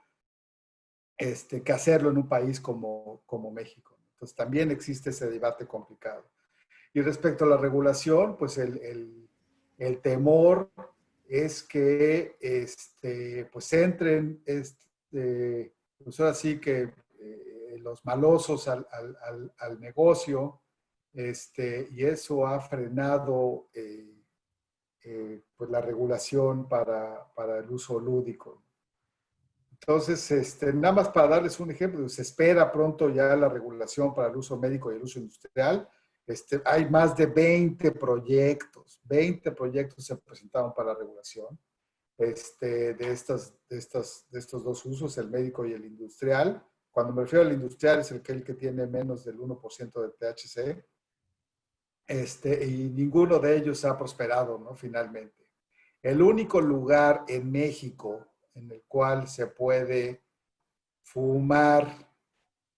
que hacerlo en un país como México. Entonces también existe ese debate complicado. Y respecto a la regulación, pues el temor es que pues entren pues ahora sí que los malosos al negocio, y eso ha frenado pues la regulación para el uso lúdico. Entonces, nada más para darles un ejemplo, se espera pronto ya la regulación para el uso médico y el uso industrial. Hay más de 20 proyectos se presentaron para la regulación de estos dos usos, el médico y el industrial. Cuando me refiero al industrial es el que tiene menos del 1% de THC, y ninguno de ellos ha prosperado, ¿no? Finalmente. El único lugar en México en el cual se puede fumar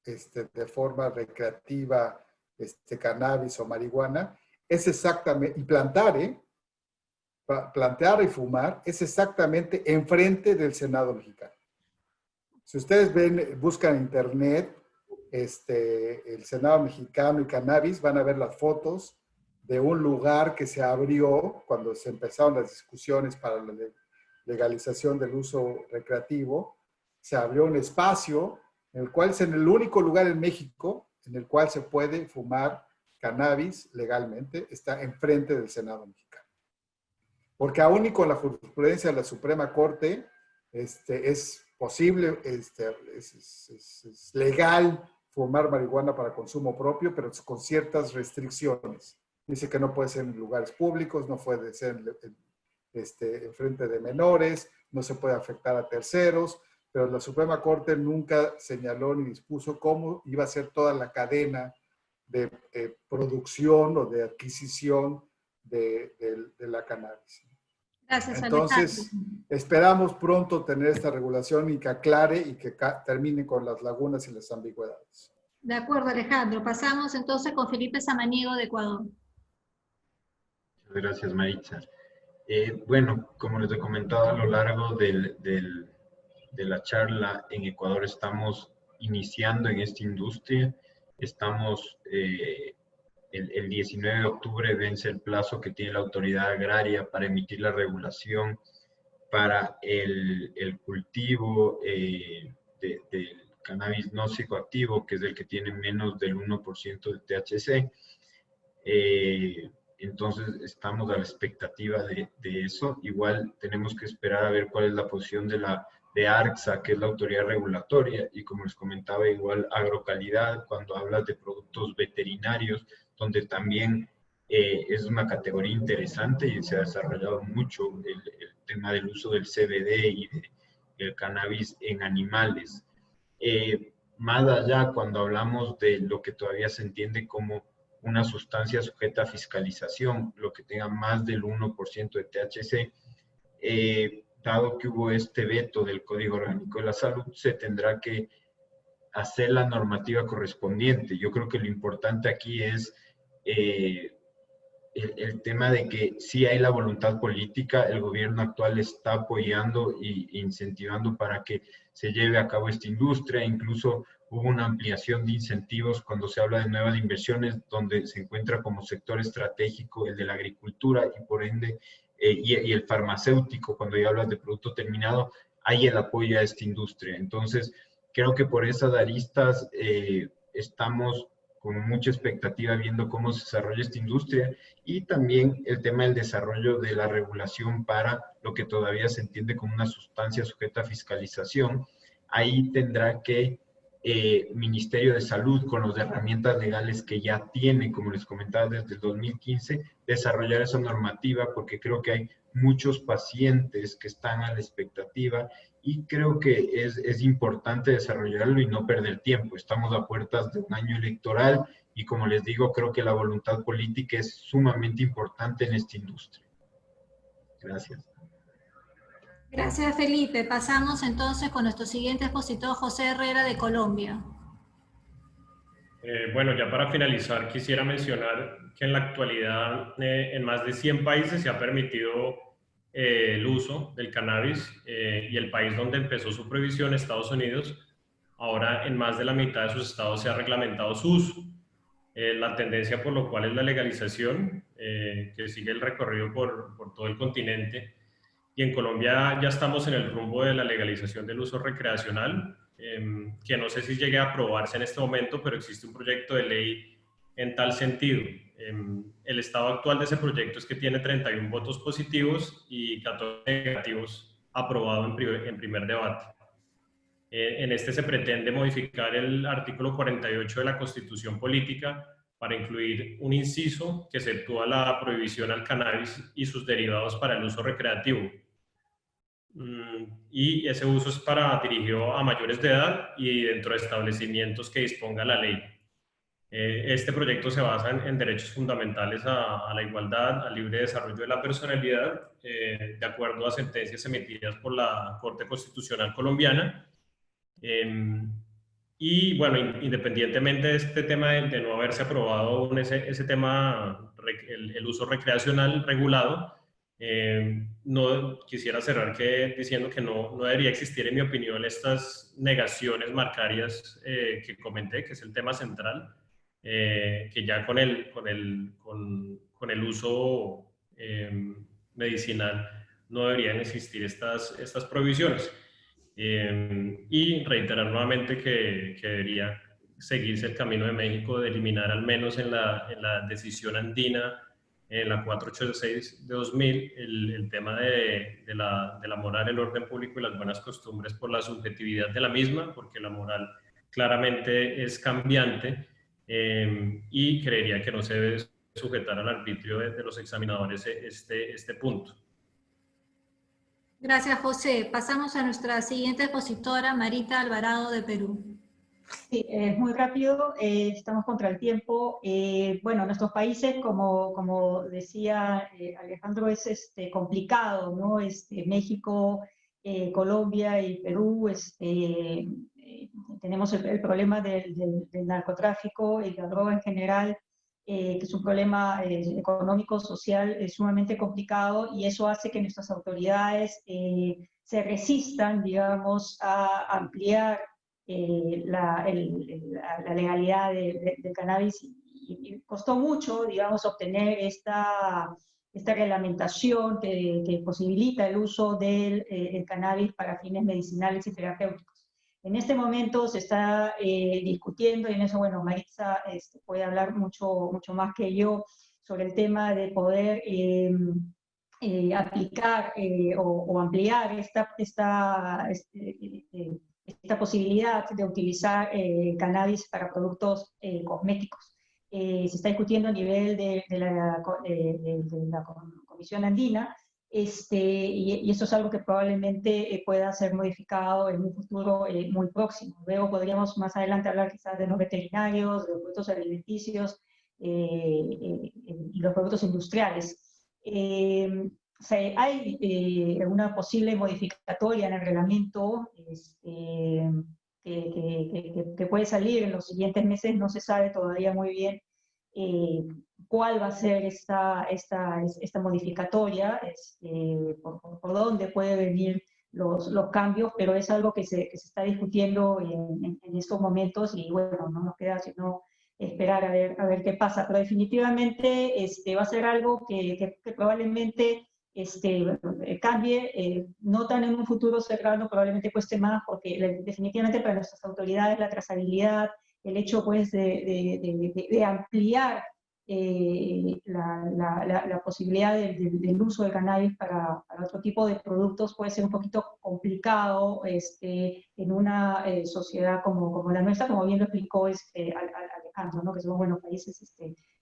de forma recreativa cannabis o marihuana es exactamente, y plantear y fumar es exactamente enfrente del Senado mexicano. Si ustedes buscan en internet el Senado mexicano y cannabis, van a ver las fotos de un lugar que se abrió cuando se empezaron las discusiones para la legalización del uso recreativo. Se abrió un espacio en el cual es el único lugar en México en el cual se puede fumar cannabis legalmente, está enfrente del Senado mexicano. Porque aún y con la jurisprudencia de la Suprema Corte, es posible, es legal fumar marihuana para consumo propio, pero con ciertas restricciones. Dice que no puede ser en lugares públicos, no puede ser en frente de menores, no se puede afectar a terceros, pero la Suprema Corte nunca señaló ni dispuso cómo iba a ser toda la cadena de producción o de adquisición de la cannabis. Gracias, Entonces, Alejandro. esperamos pronto tener esta regulación y que aclare y que termine con las lagunas y las ambigüedades. De acuerdo, Alejandro. Pasamos entonces con Felipe Samaniego de Ecuador. Muchas gracias, Maritza. Bueno, como les he comentado a lo largo de la charla, en Ecuador estamos iniciando en esta industria, estamos el 19 de octubre vence el plazo que tiene la autoridad agraria para emitir la regulación para el cultivo del cannabis no psicoactivo, que es el que tiene menos del 1% de THC. Entonces estamos a la expectativa de eso. Igual tenemos que esperar a ver cuál es la posición de ARCSA, que es la autoridad regulatoria, y como les comentaba, igual Agrocalidad, cuando hablas de productos veterinarios, donde también es una categoría interesante y se ha desarrollado mucho el tema del uso del CBD y del cannabis en animales. Más allá, cuando hablamos de lo que todavía se entiende como una sustancia sujeta a fiscalización, lo que tenga más del 1% de THC, dado que hubo este veto del Código Orgánico de la Salud, se tendrá que hacer la normativa correspondiente. Yo creo que lo importante aquí es el tema de que sí hay la voluntad política, el gobierno actual está apoyando e incentivando para que se lleve a cabo esta industria. Incluso hubo una ampliación de incentivos cuando se habla de nuevas inversiones, donde se encuentra como sector estratégico el de la agricultura y por ende y el farmacéutico. Cuando ya hablas de producto terminado, hay el apoyo a esta industria. Entonces, creo que por esas aristas estamos con mucha expectativa viendo cómo se desarrolla esta industria, y también el tema del desarrollo de la regulación para lo que todavía se entiende como una sustancia sujeta a fiscalización. Ahí tendrá que Ministerio de Salud, con las herramientas legales que ya tiene, como les comentaba, desde el 2015, desarrollar esa normativa, porque creo que hay muchos pacientes que están a la expectativa y creo que es importante desarrollarlo y no perder tiempo. Estamos a puertas de un año electoral y, como les digo, creo que la voluntad política es sumamente importante en esta industria. Gracias. Gracias, Felipe. Pasamos entonces con nuestro siguiente expositor, José Herrera, de Colombia. Bueno, ya para finalizar, quisiera mencionar que en la actualidad en más de 100 países se ha permitido el uso del cannabis y el país donde empezó su prohibición, Estados Unidos, ahora en más de la mitad de sus estados se ha reglamentado su uso. La tendencia por lo cual es la legalización, que sigue el recorrido por todo el continente. Y en Colombia ya estamos en el rumbo de la legalización del uso recreacional, que no sé si llegue a aprobarse en este momento, pero existe un proyecto de ley en tal sentido. El estado actual de ese proyecto es que tiene 31 votos positivos y 14 negativos aprobados en primer debate. En este se pretende modificar el artículo 48 de la Constitución Política para incluir un inciso que exceptúa la prohibición al cannabis y sus derivados para el uso recreativo. Y ese uso es dirigido a mayores de edad y dentro de establecimientos que disponga la ley. Este proyecto se basa en derechos fundamentales a la igualdad, al libre desarrollo de la personalidad, de acuerdo a sentencias emitidas por la Corte Constitucional Colombiana. Y bueno, independientemente de este tema de no haberse aprobado ese tema, el uso recreacional regulado, no quisiera cerrar diciendo que no debería existir, en mi opinión, estas negaciones marcarias que comenté, que es el tema central, que ya con el uso medicinal no deberían existir estas prohibiciones. Y reiterar nuevamente que debería seguirse el camino de México de eliminar, al menos en la decisión andina, en la 486 de 2000, el tema de la moral, el orden público y las buenas costumbres por la subjetividad de la misma, porque la moral claramente es cambiante, y creería que no se debe sujetar al arbitrio de los examinadores este punto. Gracias, José. Pasamos a nuestra siguiente expositora, Marita Alvarado, de Perú. Sí, muy rápido, estamos contra el tiempo. Bueno, nuestros países, como decía Alejandro, es complicado, ¿no? México, Colombia y Perú, tenemos el problema del narcotráfico y la droga en general, que es un problema económico, social, sumamente complicado, y eso hace que nuestras autoridades se resistan, digamos, a ampliar la legalidad del cannabis y costó mucho, digamos, obtener esta reglamentación que posibilita el uso del el cannabis para fines medicinales y terapéuticos. En este momento se está discutiendo, y en eso, bueno, Maritza puede hablar mucho más que yo sobre el tema de poder aplicar o ampliar esta posibilidad de utilizar cannabis para productos cosméticos. Se está discutiendo a nivel de la Comisión Andina, y eso es algo que probablemente pueda ser modificado en un futuro muy próximo. Luego podríamos más adelante hablar quizás de los veterinarios, de los productos alimenticios y los productos industriales. O sea, hay una posible modificatoria en el reglamento que puede salir en los siguientes meses, no se sabe todavía muy bien cuál va a ser esta modificatoria, por dónde pueden venir los cambios, pero es algo que se está discutiendo en estos momentos y bueno, no nos queda sino esperar a ver qué pasa, pero definitivamente va a ser algo que probablemente cambie, no tan en un futuro cercano, probablemente cueste más, porque definitivamente para nuestras autoridades la trazabilidad, el hecho pues de ampliar la posibilidad del uso del cannabis para otro tipo de productos puede ser un poquito complicado en una sociedad como la nuestra, como bien lo explicó Alejandro, ¿no? Que somos, bueno, países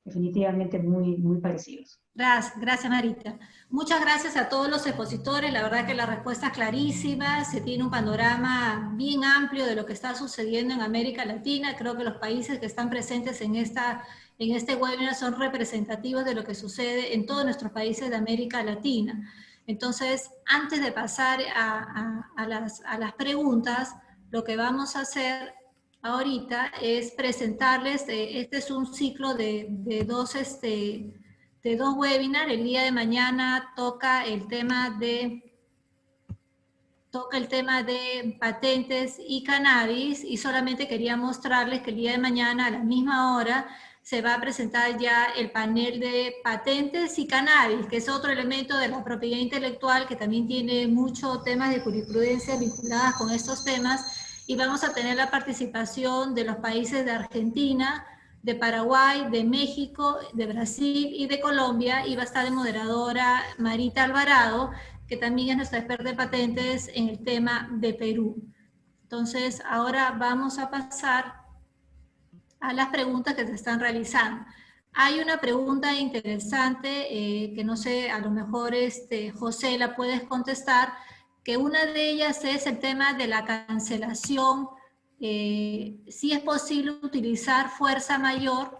definitivamente muy parecidos. Gracias, Marita. Muchas gracias a todos los expositores. La verdad que la respuesta es clarísima. Se tiene un panorama bien amplio de lo que está sucediendo en América Latina. Creo que los países que están presentes en este webinar son representativos de lo que sucede en todos nuestros países de América Latina. Entonces, antes de pasar a las preguntas, lo que vamos a hacer ahorita es presentarles, este es un ciclo de dos webinars. El día de mañana toca el tema de patentes y cannabis, y solamente quería mostrarles que el día de mañana a la misma hora se va a presentar ya el panel de patentes y cannabis, que es otro elemento de la propiedad intelectual que también tiene muchos temas de jurisprudencia vinculadas con estos temas, y vamos a tener la participación de los países de Argentina, de Paraguay, de México, de Brasil y de Colombia, y va a estar de moderadora Marita Alvarado, que también es nuestra experta de patentes en el tema de Perú. Entonces, ahora vamos a pasar a las preguntas que se están realizando. Hay una pregunta interesante que no sé, a lo mejor José la puedes contestar, que una de ellas es el tema de la cancelación. Si es posible utilizar fuerza mayor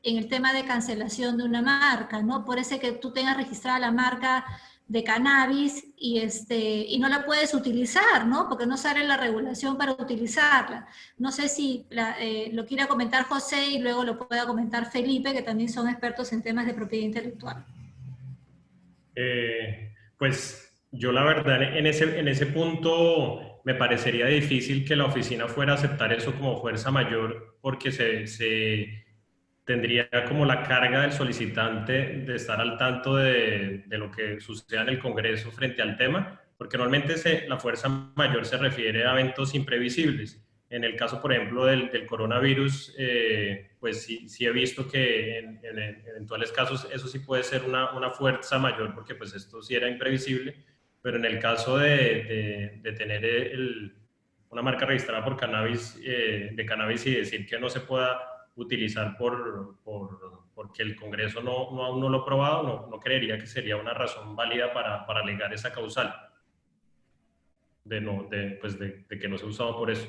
en el tema de cancelación de una marca, ¿no? Por eso que tú tengas registrada la marca de cannabis y no la puedes utilizar, ¿no? Porque no sale la regulación para utilizarla. No sé si lo quiera comentar José y luego lo pueda comentar Felipe, que también son expertos en temas de propiedad intelectual. Pues yo la verdad en ese punto me parecería difícil que la oficina fuera a aceptar eso como fuerza mayor, porque se tendría como la carga del solicitante de estar al tanto de lo que suceda en el Congreso frente al tema, porque normalmente la fuerza mayor se refiere a eventos imprevisibles. En el caso, por ejemplo, del coronavirus, pues sí he visto que en eventuales casos eso sí puede ser una fuerza mayor, porque pues esto sí era imprevisible, pero en el caso de tener una marca registrada por cannabis, de cannabis, y decir que no se pueda utilizar porque el Congreso aún no lo ha aprobado, no creería que sería una razón válida para alegar esa causal de que no se ha usado por eso.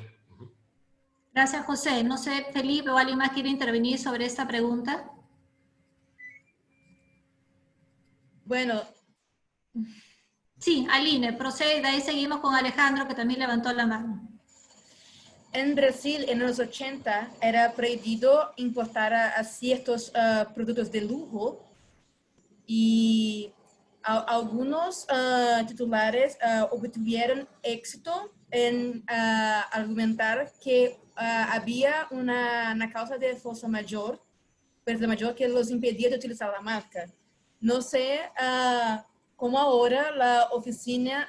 Gracias, José. No sé, Felipe o alguien más quiere intervenir sobre esta pregunta. Bueno. Sí, Aline, procede. De ahí seguimos con Alejandro, que también levantó la mano. En Brasil, en los 80, era prohibido importar a ciertos productos de lujo, y algunos titulares obtuvieron éxito en argumentar que había una causa de fuerza mayor fuerza mayor que los impedía de utilizar la marca. No sé cómo ahora la oficina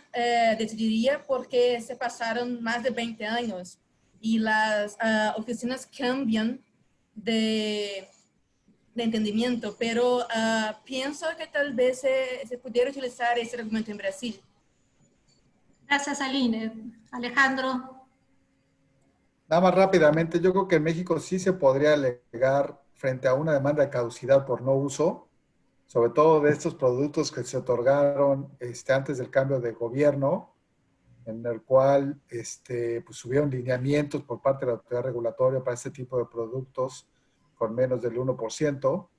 decidiría, porque se pasaron más de 20 años y las oficinas cambian de entendimiento, pero pienso que tal vez se pudiera utilizar ese argumento en Brasil. Gracias, Aline. Alejandro. Nada más rápidamente, yo creo que en México sí se podría alegar frente a una demanda de caducidad por no uso, sobre todo de estos productos que se otorgaron antes del cambio de gobierno, en el cual pues, hubieron lineamientos por parte de la autoridad regulatoria para este tipo de productos con menos del 1%.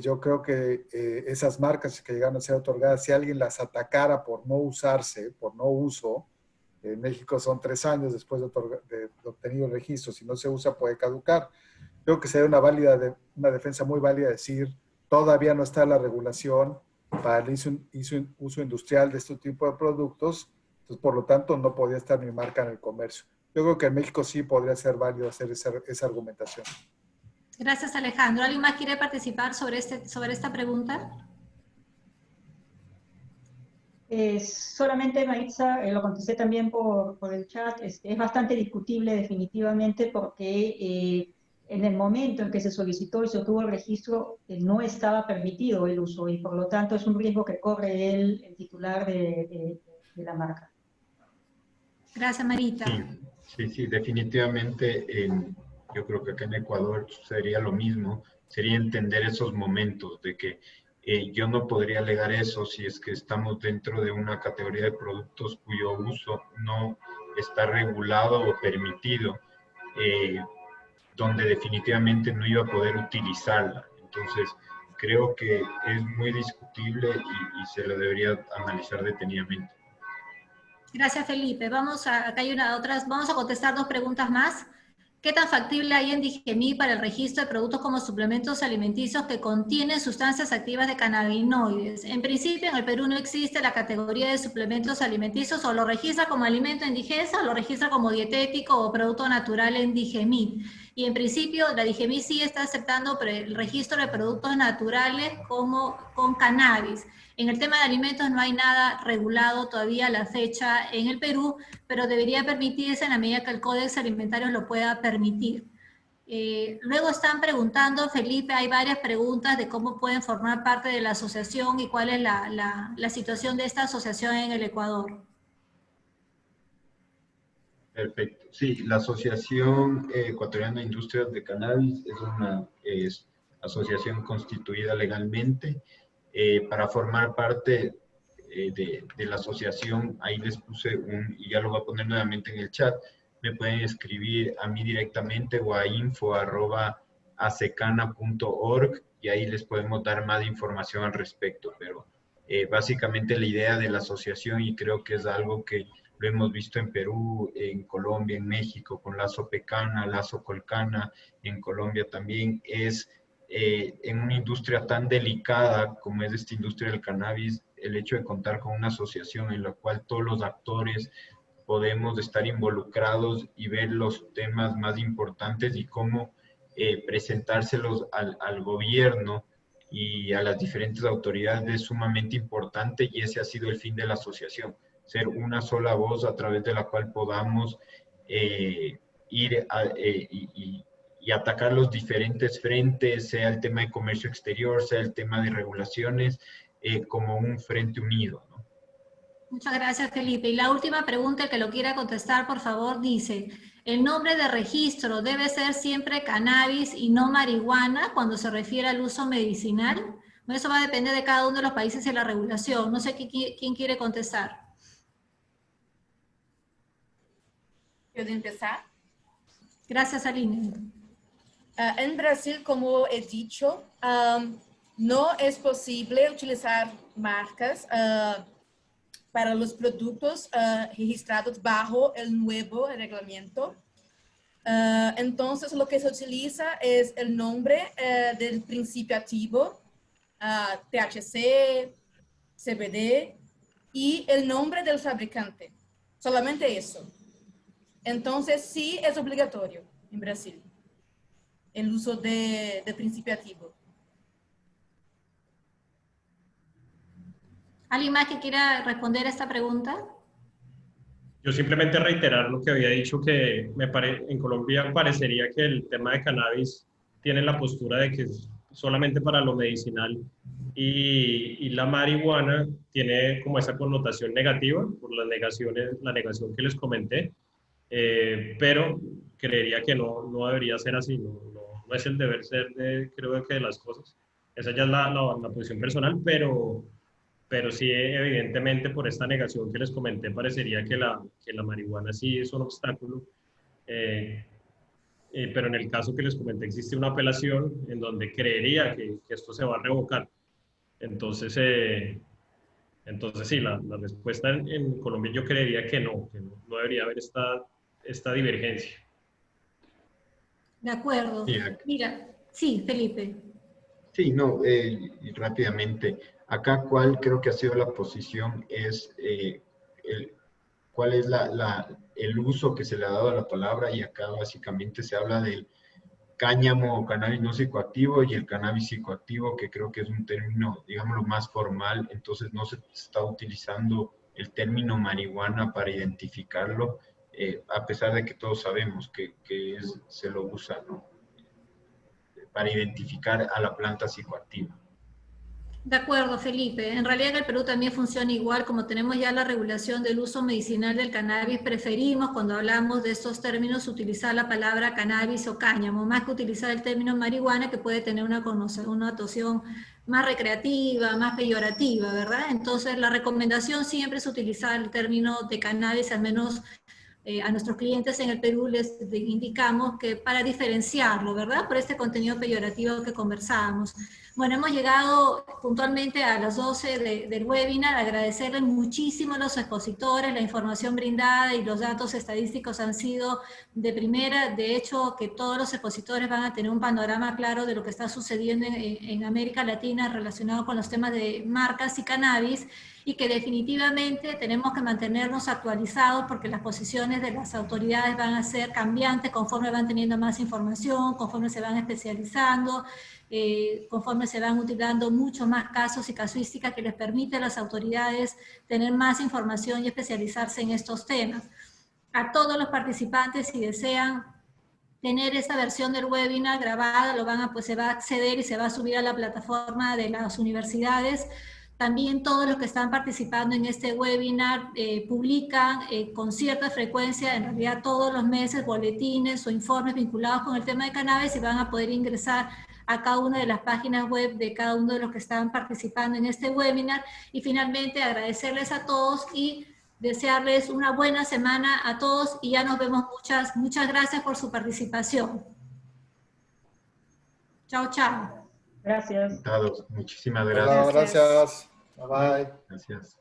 Yo creo que esas marcas que llegaron a ser otorgadas, si alguien las atacara por no usarse, por no uso, en México son 3 años después de obtenido el registro. Si no se usa, puede caducar. Creo que sería una defensa muy válida decir, todavía no está la regulación para el uso industrial de este tipo de productos, entonces por lo tanto no podía estar mi marca en el comercio. Yo creo que en México sí podría ser válido hacer esa argumentación. Gracias, Alejandro. ¿Alguien más quiere participar sobre esta pregunta? Solamente, Maritza, lo contesté también por el chat, es bastante discutible definitivamente porque en el momento en que se solicitó y se obtuvo el registro no estaba permitido el uso y por lo tanto es un riesgo que corre el titular de la marca. Gracias, Marita. Sí, definitivamente yo creo que acá en Ecuador sería lo mismo, sería entender esos momentos de que yo no podría alegar eso si es que estamos dentro de una categoría de productos cuyo uso no está regulado o permitido, donde definitivamente no iba a poder utilizarla. Entonces, creo que es muy discutible y se lo debería analizar detenidamente. Gracias, Felipe. Acá hay vamos a contestar 2 preguntas más. ¿Qué tan factible hay en DIGEMI para el registro de productos como suplementos alimenticios que contienen sustancias activas de cannabinoides? En principio, en el Perú no existe la categoría de suplementos alimenticios, o lo registra como alimento en DIGESA o lo registra como dietético o producto natural en DIGEMI. Y en principio, la DIGEMI sí está aceptando el registro de productos naturales como con cannabis. En el tema de alimentos no hay nada regulado todavía a la fecha en el Perú, pero debería permitirse en la medida que el Códex Alimentario lo pueda permitir. Luego están preguntando, Felipe, hay varias preguntas de cómo pueden formar parte de la asociación y cuál es la situación de esta asociación en el Ecuador. Perfecto. Sí, la Asociación Ecuatoriana de Industrias de Cannabis es una asociación constituida legalmente. Para formar parte de la asociación, ahí les puse y ya lo voy a poner nuevamente en el chat, me pueden escribir a mí directamente o a info@acecana.org y ahí les podemos dar más información al respecto. Pero básicamente la idea de la asociación, y creo que es algo que lo hemos visto en Perú, en Colombia, en México, con la Sopecana, la Socolcana, en Colombia también, es en una industria tan delicada como es esta industria del cannabis, el hecho de contar con una asociación en la cual todos los actores podemos estar involucrados y ver los temas más importantes y cómo presentárselos al gobierno y a las diferentes autoridades es sumamente importante, y ese ha sido el fin de la asociación, ser una sola voz a través de la cual podamos ir y atacar los diferentes frentes, sea el tema de comercio exterior, sea el tema de regulaciones, como un frente unido, ¿no? Muchas gracias, Felipe. Y la última pregunta, que lo quiera contestar, por favor, dice, ¿el nombre de registro debe ser siempre cannabis y no marihuana cuando se refiere al uso medicinal? Eso va a depender de cada uno de los países y la regulación. No sé quién quiere contestar. ¿Puedo empezar? Gracias, Aline. En Brasil, como he dicho, no es posible utilizar marcas para los productos registrados bajo el nuevo reglamento. Entonces, lo que se utiliza es el nombre del principio activo, THC, CBD, y el nombre del fabricante. Solamente eso. Entonces, sí es obligatorio en Brasil. el uso de principio activo. ¿Alguien más que quiera responder a esta pregunta? Yo simplemente reiterar lo que había dicho, que en Colombia parecería que el tema de cannabis tiene la postura de que es solamente para lo medicinal y la marihuana tiene como esa connotación negativa por la negación que les comenté, pero creería que no debería ser así, no es el deber ser creo que de las cosas. Esa ya es la posición personal, pero sí, evidentemente, por esta negación que les comenté, parecería que la marihuana sí es un obstáculo. Pero en el caso que les comenté, existe una apelación en donde creería que esto se va a revocar. Entonces sí, la respuesta en Colombia yo creería que no debería haber esta divergencia. De acuerdo. Sí, Mira, sí, Felipe. sí, no, y rápidamente, acá cuál creo que ha sido la posición es cuál es el uso que se le ha dado a la palabra, y acá básicamente se habla del cáñamo o cannabis no psicoactivo y el cannabis psicoactivo, que creo que es un término, digámoslo, más formal, entonces no se está utilizando el término marihuana para identificarlo, a pesar de que todos sabemos que se lo usa, ¿no?, para identificar a la planta psicoactiva. De acuerdo, Felipe. En realidad en el Perú también funciona igual, como tenemos ya la regulación del uso medicinal del cannabis, preferimos cuando hablamos de estos términos utilizar la palabra cannabis o cáñamo, más que utilizar el término marihuana, que puede tener una connotación más recreativa, más peyorativa, ¿verdad? Entonces la recomendación siempre es utilizar el término de cannabis, al menos a nuestros clientes en el Perú les indicamos que para diferenciarlo, ¿verdad? Por este contenido peyorativo que conversábamos. Bueno, hemos llegado puntualmente a las 12 del webinar. Agradecerles muchísimo a los expositores, la información brindada y los datos estadísticos han sido de primera. De hecho, que todos los expositores van a tener un panorama claro de lo que está sucediendo en América Latina relacionado con los temas de marcas y cannabis, y que definitivamente tenemos que mantenernos actualizados porque las posiciones de las autoridades van a ser cambiantes conforme van teniendo más información, conforme se van especializando, conforme se van utilizando muchos más casos y casuísticas que les permite a las autoridades tener más información y especializarse en estos temas. A todos los participantes, si desean tener esta versión del webinar grabada, se va a acceder y se va a subir a la plataforma de las universidades. También todos los que están participando en este webinar publican con cierta frecuencia, en realidad todos los meses, boletines o informes vinculados con el tema de cannabis, y van a poder ingresar a cada una de las páginas web de cada uno de los que están participando en este webinar. Y finalmente agradecerles a todos y desearles una buena semana a todos, y ya nos vemos. Muchas gracias por su participación. Chao, chao. Gracias. Muchísimas Hola, gracias. gracias. Bye bye. Gracias.